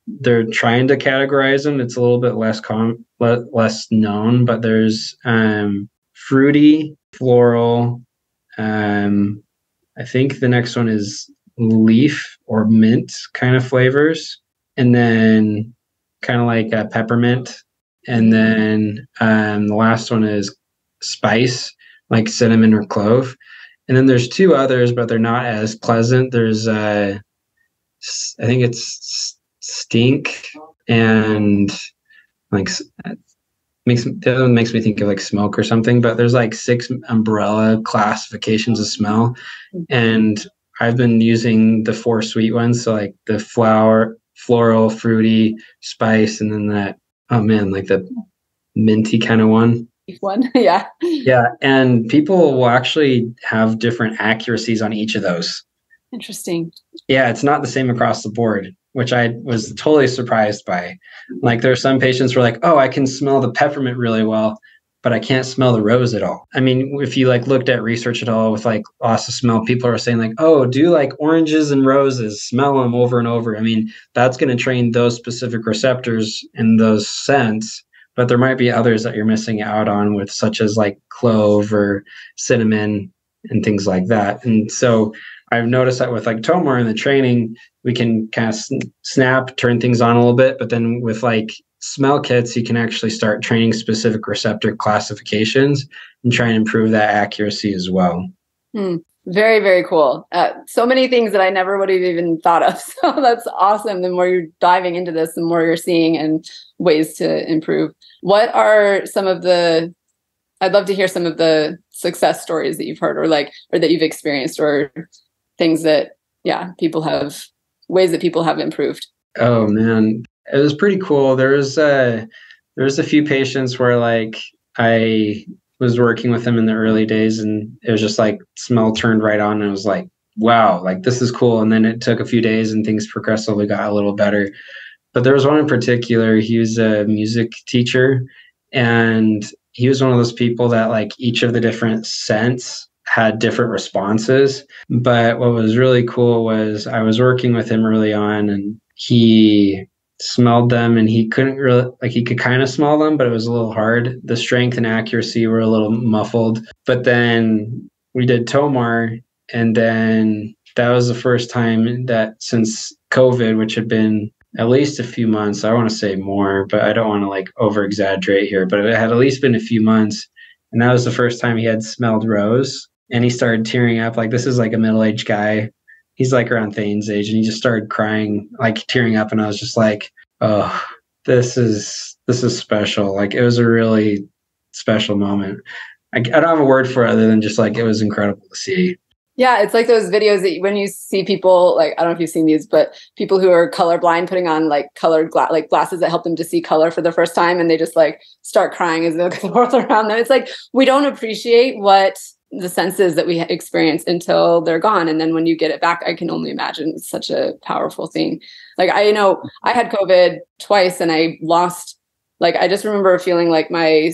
they're trying to categorize them. It's a little bit less known, but there's fruity, floral. I think the next one is leaf or mint kind of flavors, and then kind of like peppermint, and then the last one is spice, like cinnamon or clove. And then there's 2 others, but they're not as pleasant. There's I think it's stink, and like the other one makes me think of like smoke or something. But there's like 6 umbrella classifications of smell, and I've been using the 4 sweet ones, so like the floral, fruity, spice, and then that, oh man, like the minty kind of one. Yeah. Yeah, and people will actually have different accuracies on each of those. Interesting. Yeah, it's not the same across the board, which I was totally surprised by. Like there are some patients who are like, oh, I can smell the peppermint really well, but I can't smell the rose at all. I mean, if you like looked at research at all with like loss of smell, people are saying like, oh, do like oranges and roses, smell them over and over. I mean, that's going to train those specific receptors in those scents, but there might be others that you're missing out on with, such as like clove or cinnamon and things like that. And so I've noticed that with like TOMAR in the training, we can kind of snap, turn things on a little bit, but then with like smell kits, you can actually start training specific receptor classifications and try and improve that accuracy as well. Very, very cool. So many things that I never would have even thought of. So that's awesome. The more you're diving into this, the more you're seeing and ways to improve. What are some of the, I'd love to hear some of the success stories that you've heard or that you've experienced, or things that, ways that people have improved. Oh man, it was pretty cool. There was a few patients where like I was working with them in the early days, and it was just like smell turned right on, and it was like, wow, like this is cool. And then it took a few days and things progressively got a little better. But there was one in particular, he was a music teacher, and he was one of those people that like each of the different scents had different responses. But what was really cool was I was working with him early on, and he smelled them, and he couldn't really, like, he could kind of smell them, but it was a little hard. The strength and accuracy were a little muffled. But then we did TOMAR, and then that was the first time that since COVID, which had been at least a few months, I want to say more, but I don't want to like over exaggerate here, but it had at least been a few months. And that was the first time he had smelled rose, and he started tearing up. Like, this is like a middle-aged guy. He's like around Thane's age, and he just started crying, like tearing up. And I was just like, oh, this is special. Like, it was a really special moment. I don't have a word for it other than just like, it was incredible to see. Yeah, it's like those videos that when you see people, like, I don't know if you've seen these, but people who are colorblind putting on like colored glasses that help them to see color for the first time, and they just like start crying as they look at the world around them. It's like, we don't appreciate what the senses that we experience until they're gone. And then when you get it back, I can only imagine it's such a powerful thing. Like, I know I had COVID twice, and I lost, like, I just remember feeling like I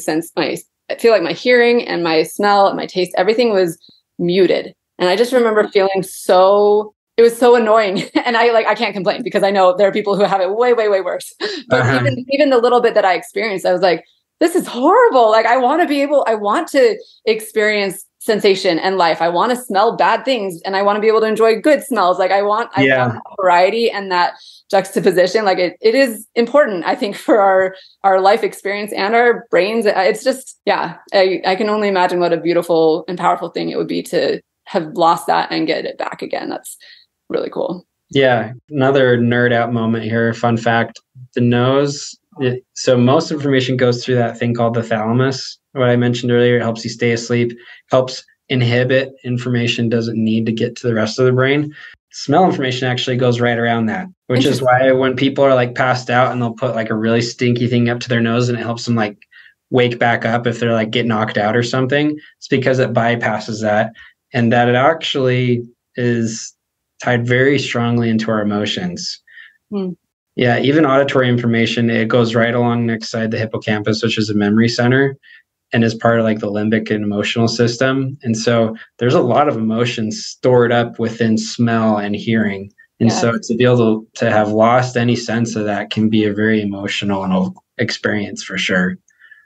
feel like my hearing and my smell and my taste, everything was muted. And I just remember feeling it was so annoying. And I can't complain, because I know there are people who have it way, way, way worse. But even the little bit that I experienced, I was like, this is horrible. Like, I want to experience sensation and life. I want to smell bad things, and I want to be able to enjoy good smells. Like, I want that variety and that juxtaposition. Like, it is important, I think, for our life experience and our brains. It's just, I can only imagine what a beautiful and powerful thing it would be to have lost that and get it back again. That's really cool. Yeah. Another nerd out moment here. Fun fact, the nose. So most information goes through that thing called the thalamus. What I mentioned earlier, it helps you stay asleep, helps inhibit information doesn't need to get to the rest of the brain. Smell information actually goes right around that, which is why when people are like passed out and they'll put like a really stinky thing up to their nose, and it helps them like wake back up if they're like get knocked out or something. It's because it bypasses that. And that it actually is tied very strongly into our emotions. Yeah, even auditory information, it goes right along next side the hippocampus, which is a memory center, and is part of like the limbic and emotional system. And so there's a lot of emotions stored up within smell and hearing. And so to be able to have lost any sense of that can be a very emotional experience for sure.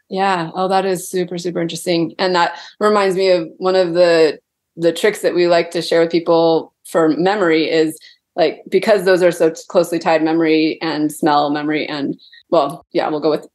Yeah. Oh, that is super, super interesting. And that reminds me of one of the tricks that we like to share with people for memory is, like, because those are so closely tied, memory and smell, memory and, well, yeah, we'll go with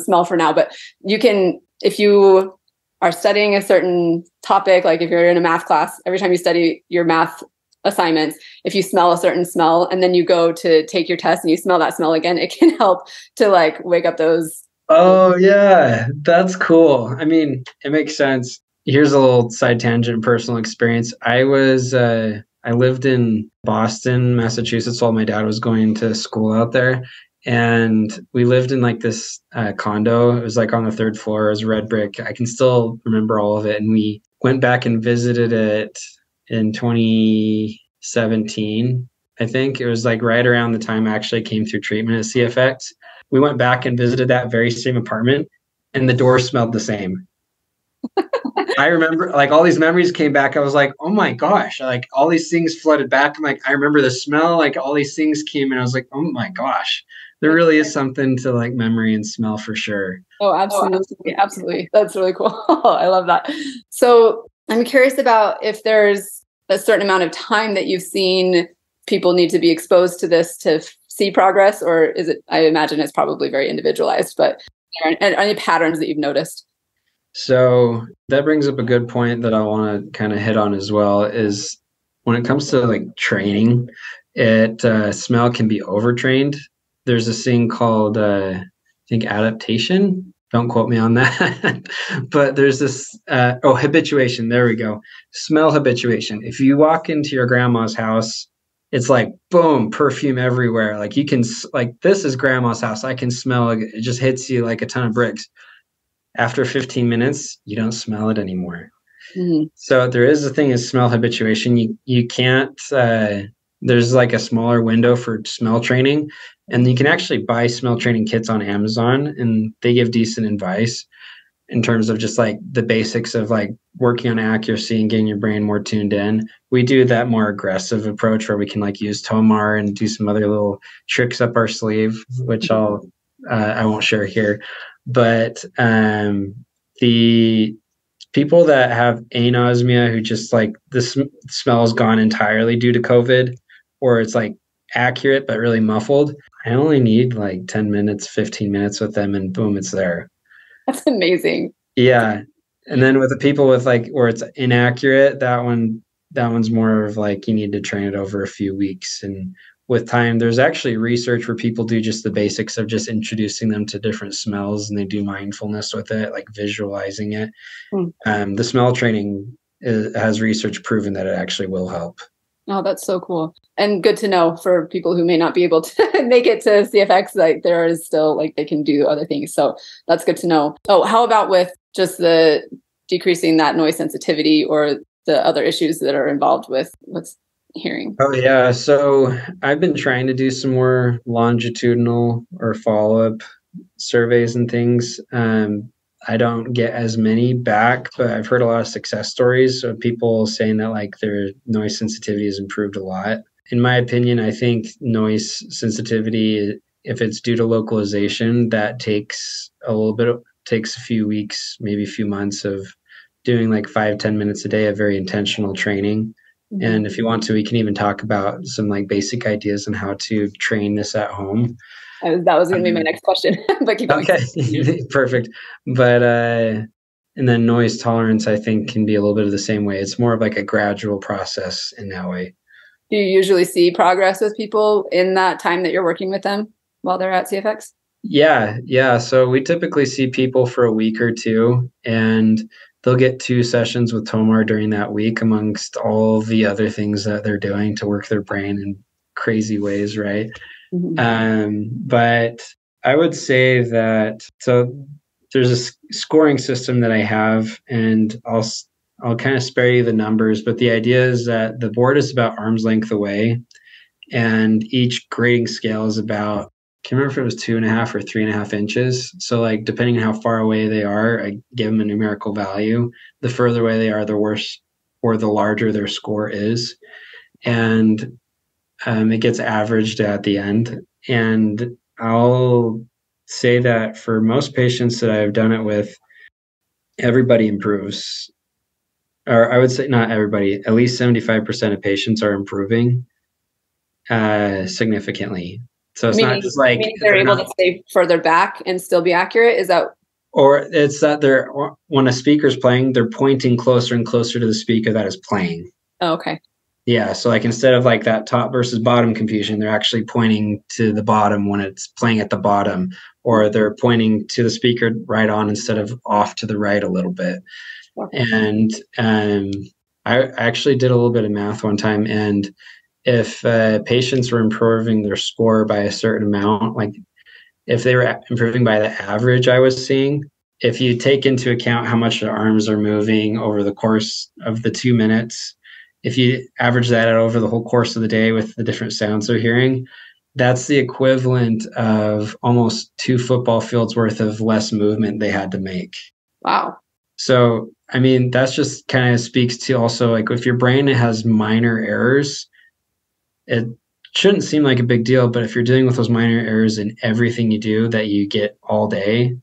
smell for now. But you can, if you are studying a certain topic, like if you're in a math class, every time you study your math assignments, if you smell a certain smell and then you go to take your test and you smell that smell again, it can help to like wake up those. Oh yeah, that's cool. I mean, it makes sense. Here's a little side tangent, personal experience. I lived in Boston, Massachusetts while my dad was going to school out there. And we lived in like this condo. It was like on the third floor. It was red brick. I can still remember all of it. And we went back and visited it in 2017. I think it was like right around the time I actually came through treatment at CFX. We went back and visited that very same apartment, and the door smelled the same. I remember like all these memories came back. I was like, oh my gosh, like all these things flooded back. I'm like, I remember the smell, like all these things came, and I was like, oh my gosh, there really is something to like memory and smell for sure. Oh, absolutely. Absolutely. That's really cool. I love that. So I'm curious about if there's a certain amount of time that you've seen people need to be exposed to this to see progress, or is it, I imagine it's probably very individualized, but and any patterns that you've noticed? So that brings up a good point that I want to kind of hit on as well, is when it comes to like training, smell can be overtrained. There's this thing called, I think, adaptation. Don't quote me on that. But there's this, habituation. There we go. Smell habituation. If you walk into your grandma's house, it's like, boom, perfume everywhere. Like you can, like, this is grandma's house. I can smell it. It just hits you like a ton of bricks. After 15 minutes, you don't smell it anymore. Mm-hmm. So there is a thing is smell habituation. You can't, there's like a smaller window for smell training, and you can actually buy smell training kits on Amazon, and they give decent advice in terms of just like the basics of like working on accuracy and getting your brain more tuned in. We do that more aggressive approach where we can like use TOMAR and do some other little tricks up our sleeve, which I won't share here. But the people that have anosmia who just like the smell is gone entirely due to COVID, or it's like accurate but really muffled, I only need like 10 minutes, 15 minutes with them, and boom, it's there. That's amazing. Yeah. And then with the people with like where it's inaccurate, that one's more of like you need to train it over a few weeks. And with time, there's actually research where people do just the basics of just introducing them to different smells, and they do mindfulness with it, like visualizing it. The smell training has research proven that it actually will help. Oh, that's so cool. And good to know for people who may not be able to make it to CFX, like there is still like they can do other things. So that's good to know. Oh, how about with just the decreasing that noise sensitivity or the other issues that are involved with what's hearing? Oh yeah. So I've been trying to do some more longitudinal or follow-up surveys and things. I don't get as many back, but I've heard a lot of success stories of people saying that like their noise sensitivity has improved a lot. In my opinion, I think noise sensitivity, if it's due to localization, that takes a few weeks, maybe a few months of doing like 5-10 minutes a day of very intentional training. Mm-hmm. And if you want to, we can even talk about some like basic ideas on how to train this at home. That was going to be my next question, but keep going. Okay, perfect. But, and then noise tolerance, I think, can be a little bit of the same way. It's more of like a gradual process in that way. Do you usually see progress with people in that time that you're working with them while they're at CFX? Yeah. So we typically see people for a week or two, and they'll get 2 sessions with TOMAR during that week amongst all the other things that they're doing to work their brain in crazy ways, right? Mm-hmm. But I would say that, so there's a scoring system that I have, and I'll kind of spare you the numbers, but the idea is that the board is about arm's length away, and each grading scale is about, I can't remember if it was 2.5 or 3.5 inches. So like, depending on how far away they are, I give them a numerical value. The further away they are, the worse or the larger their score is. And it gets averaged at the end. And I'll say that for most patients that I've done it with, everybody improves. Or I would say not everybody, at least 75% of patients are improving significantly. So it's not just like they're able to stay further back and still be accurate. Is that? Or it's that when a speaker's playing, they're pointing closer and closer to the speaker that is playing. Oh, okay. Yeah. So like instead of like that top versus bottom confusion, they're actually pointing to the bottom when it's playing at the bottom, or they're pointing to the speaker right on instead of off to the right a little bit. Okay. And I actually did a little bit of math one time, and if patients were improving their score by a certain amount, like if they were improving by the average I was seeing, if you take into account how much their arms are moving over the course of the 2 minutes, if you average that out over the whole course of the day with the different sounds they're hearing, that's the equivalent of almost 2 football fields worth of less movement they had to make. Wow. So, I mean, that's just kind of speaks to also like if your brain has minor errors, it shouldn't seem like a big deal, but if you're dealing with those minor errors in everything you do that you get all day,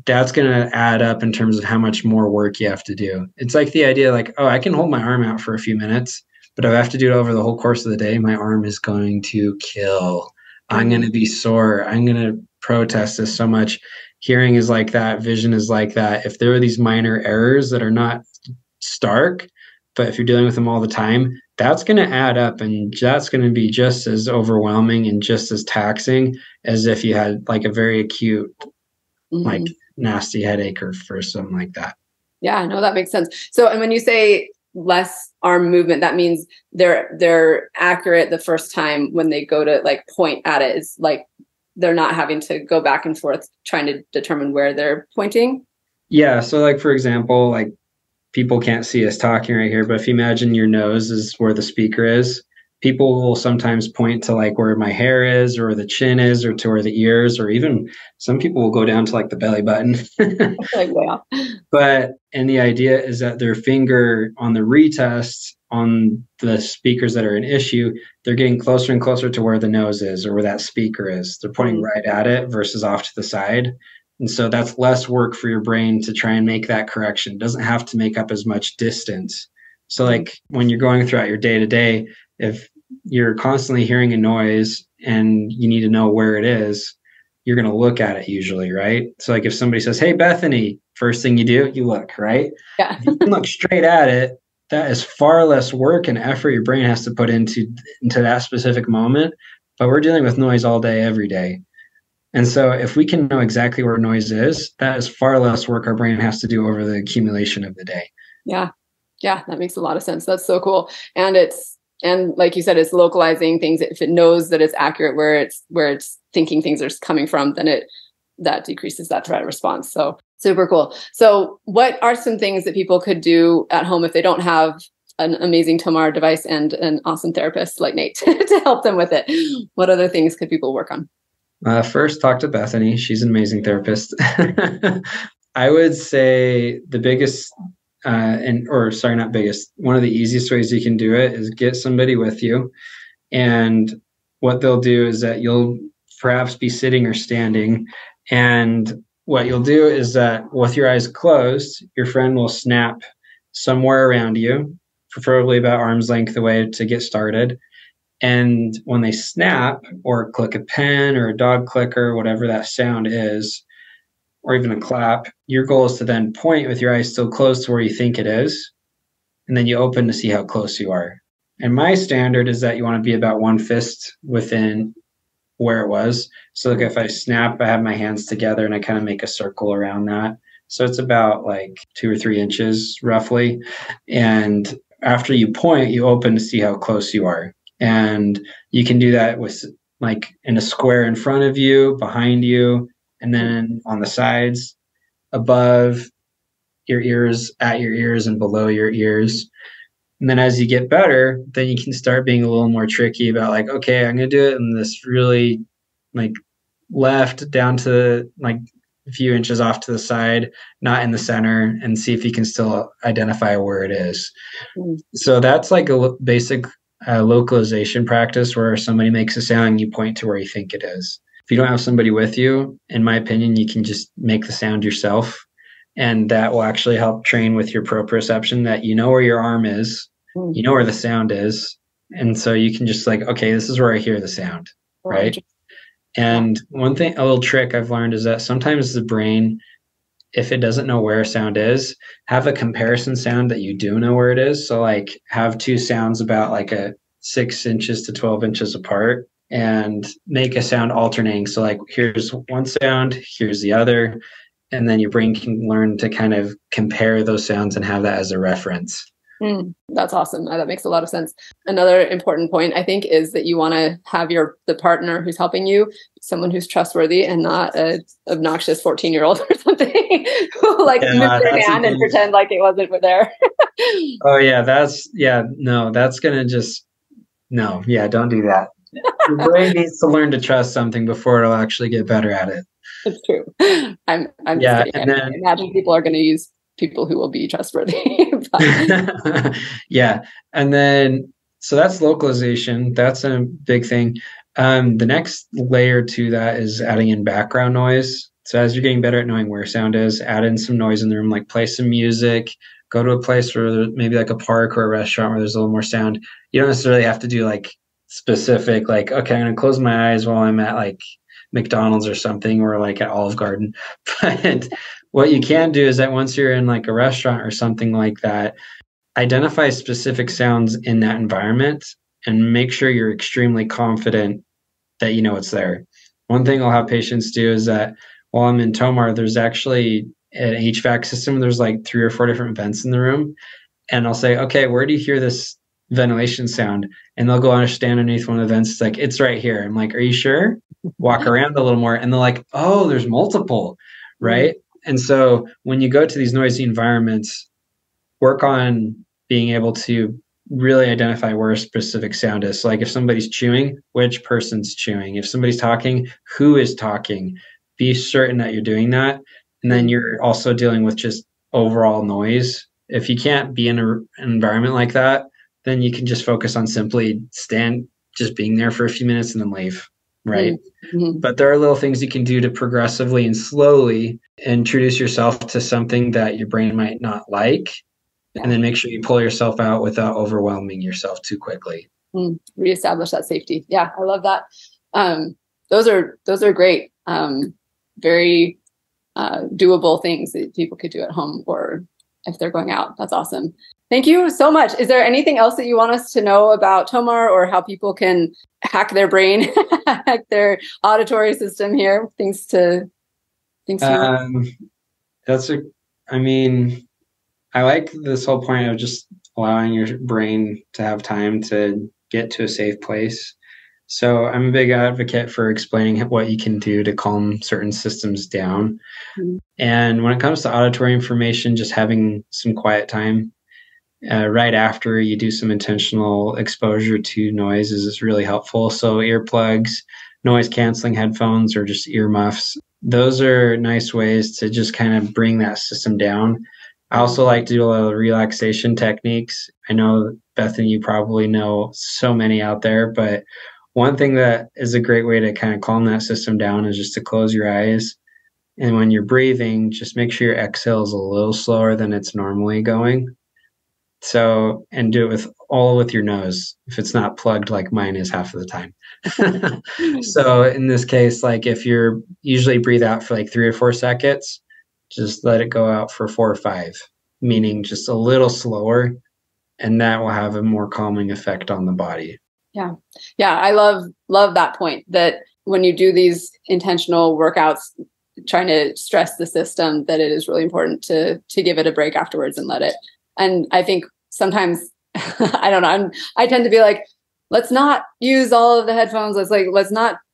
that's going to add up in terms of how much more work you have to do. It's like the idea like, oh, I can hold my arm out for a few minutes, but if I have to do it over the whole course of the day, my arm is going to kill. I'm going to be sore. I'm going to protest this so much. Hearing is like that. Vision is like that. If there are these minor errors that are not stark, but if you're dealing with them all the time, that's going to add up, and that's going to be just as overwhelming and just as taxing as if you had like a very acute, like nasty headache or for something like that. Yeah, no, that makes sense. So, and when you say less arm movement, that means they're accurate the first time when they go to like point at it. It's like they're not having to go back and forth trying to determine where they're pointing. Yeah. So like, for example, like people can't see us talking right here, but if you imagine your nose is where the speaker is, people will sometimes point to like where my hair is or where the chin is or to where the ears, or even some people will go down to like the belly button. But, and the idea is that their finger on the retest on the speakers that are an issue, they're getting closer and closer to where the nose is or where that speaker is. They're pointing right at it versus off to the side. And so that's less work for your brain to try and make that correction. It doesn't have to make up as much distance. So like when you're going throughout your day to day, if you're constantly hearing a noise and you need to know where it is, you're going to look at it usually, right? So like if somebody says, hey, Bethany, first thing you do, you look, right? Yeah. If you can look straight at it, that is far less work and effort your brain has to put into that specific moment. But we're dealing with noise all day, every day. And so if we can know exactly where noise is, that is far less work our brain has to do over the accumulation of the day. Yeah. Yeah. That makes a lot of sense. That's so cool. And like you said, it's localizing things. If it knows that it's accurate where it's thinking things are coming from, then that decreases that threat response. So super cool. So what are some things that people could do at home if they don't have an amazing TOMAR device and an awesome therapist like Nate to help them with it? What other things could people work on? First, talk to Bethany. She's an amazing therapist. I would say the biggest, not biggest, one of the easiest ways you can do it is get somebody with you. And what they'll do is that you'll perhaps be sitting or standing. And what you'll do is that with your eyes closed, your friend will snap somewhere around you, preferably about arm's length away to get started. And when they snap or click a pen or a dog clicker, whatever that sound is, or even a clap, your goal is to then point with your eyes still closed to where you think it is. And then you open to see how close you are. And my standard is that you want to be about one fist within where it was. So like if I snap, I have my hands together and I kind of make a circle around that. So it's about like 2 or 3 inches roughly. And after you point, you open to see how close you are. And you can do that with like in a square in front of you, behind you, and then on the sides, above your ears, at your ears, and below your ears. And then as you get better, then you can start being a little more tricky about like, okay, I'm going to do it in this really like left down to like a few inches off to the side, not in the center, and see if you can still identify where it is. So that's like a basic localization practice where somebody makes a sound and you point to where you think it is. If you don't have somebody with you, in my opinion, you can just make the sound yourself. And that will actually help train with your proprioception that you know where your arm is, you know where the sound is. And so you can just like, okay, this is where I hear the sound, right? And one thing, a little trick I've learned is that sometimes the brain, if it doesn't know where a sound is, have a comparison sound that you do know where it is. So like have 2 sounds about like a 6 inches to 12 inches apart and make a sound alternating. So like here's one sound, here's the other. And then your brain can learn to kind of compare those sounds and have that as a reference. That's awesome. That makes a lot of sense. Another important point, I think, is that you want to have the partner who's helping you, someone who's trustworthy and not an obnoxious 14-year-old or something who like move their hand and pretend like it wasn't there. Oh yeah, that's gonna just don't do that. Your brain needs to learn to trust something before it'll actually get better at it. It's true. I'm just kidding. I imagine people are going to use people who will be trustworthy. Yeah. And then, so that's localization. That's a big thing. The next layer to that is adding in background noise. So as you're getting better at knowing where sound is, add in some noise in the room, like play some music, go to a place where there's maybe like a park or a restaurant where there's a little more sound. You don't necessarily have to do like specific, like, okay, I'm going to close my eyes while I'm at like McDonald's or something, or like at Olive Garden. But what you can do is that once you're in like a restaurant or something like that, identify specific sounds in that environment and make sure you're extremely confident that you know it's there. One thing I'll have patients do is that while I'm in TOMAR, there's actually an HVAC system. There's like 3 or 4 different vents in the room. And I'll say, okay, where do you hear this ventilation sound? And they'll go understand underneath one of the vents. It's like, it's right here. I'm like, are you sure? Walk around a little more. And they're like, oh, there's multiple, right? And so when you go to these noisy environments, work on being able to really identify where a specific sound is. So like if somebody's chewing, which person's chewing? If somebody's talking, who is talking? Be certain that you're doing that. And then you're also dealing with just overall noise. If you can't be in an environment like that, then you can just focus on simply just being there for a few minutes and then leave, right? Mm-hmm. But there are little things you can do to progressively and slowly introduce yourself to something that your brain might not like, and then make sure you pull yourself out without overwhelming yourself too quickly. Reestablish that safety. Yeah, I love that. Those are great. Very doable things that people could do at home or if they're going out. That's awesome. Thank you so much. Is there anything else that you want us to know about TOMAR or how people can hack their brain, hack their auditory system here? I like this whole point of just allowing your brain to have time to get to a safe place. So I'm a big advocate for explaining what you can do to calm certain systems down. Mm-hmm. And when it comes to auditory information, just having some quiet time right after you do some intentional exposure to noises is really helpful. So earplugs, noise canceling headphones, or just earmuffs, those are nice ways to just kind of bring that system down. I also like to do a lot of relaxation techniques. I know, Bethany, you probably know so many out there, but one thing that is a great way to kind of calm that system down is just to close your eyes. And when you're breathing, just make sure your exhale is a little slower than it's normally going. So, and do it with your nose, if it's not plugged like mine is half of the time. So in this case, like if you're usually breathe out for like 3 or 4 seconds, just let it go out for 4 or 5, meaning just a little slower, and that will have a more calming effect on the body. Yeah. I love that point, that when you do these intentional workouts, trying to stress the system, that it is really important to give it a break afterwards and let it. And I think sometimes, I don't know, I tend to be like, let's not use all of the headphones.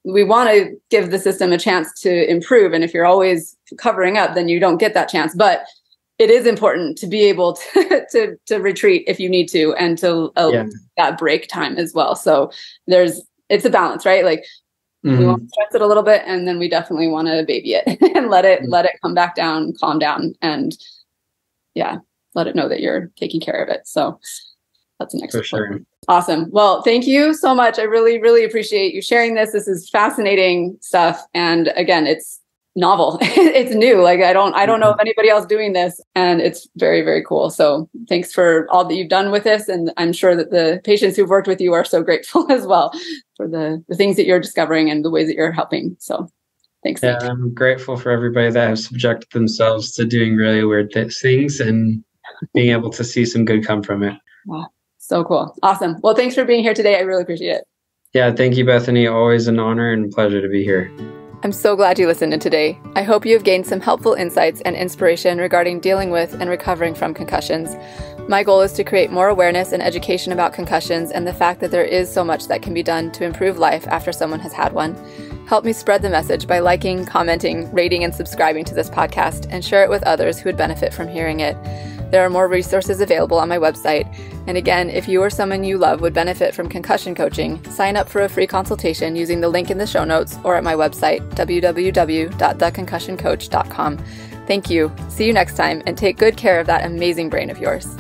We want to give the system a chance to improve. And if you're always covering up, then you don't get that chance. But it is important to be able to retreat if you need to, and to that break time as well. So it's a balance, right? Like we want to stress it a little bit, and then we definitely want to baby it and let it come back down, calm down, and let it know that you're taking care of it. So that's an excellent. For sure. Awesome. Well, thank you so much. I really, really appreciate you sharing this. This is fascinating stuff. And again, it's novel. It's new. Like I don't know of anybody else doing this, and it's very, very cool. So thanks for all that you've done with this. And I'm sure that the patients who've worked with you are so grateful as well for the things that you're discovering and the ways that you're helping. So thanks. Yeah, Nick. I'm grateful for everybody that has subjected themselves to doing really weird things and being able to see some good come from it. Wow. So cool. Awesome. Well, thanks for being here today. I really appreciate it. Yeah, thank you, Bethany. Always an honor and pleasure to be here. I'm so glad you listened in today. I hope you have gained some helpful insights and inspiration regarding dealing with and recovering from concussions. My goal is to create more awareness and education about concussions and the fact that there is so much that can be done to improve life after someone has had one. Help me spread the message by liking, commenting, rating, and subscribing to this podcast, and share it with others who would benefit from hearing it. There are more resources available on my website. And again, if you or someone you love would benefit from concussion coaching, sign up for a free consultation using the link in the show notes or at my website, www.theconcussioncoach.com. Thank you. See you next time, and take good care of that amazing brain of yours.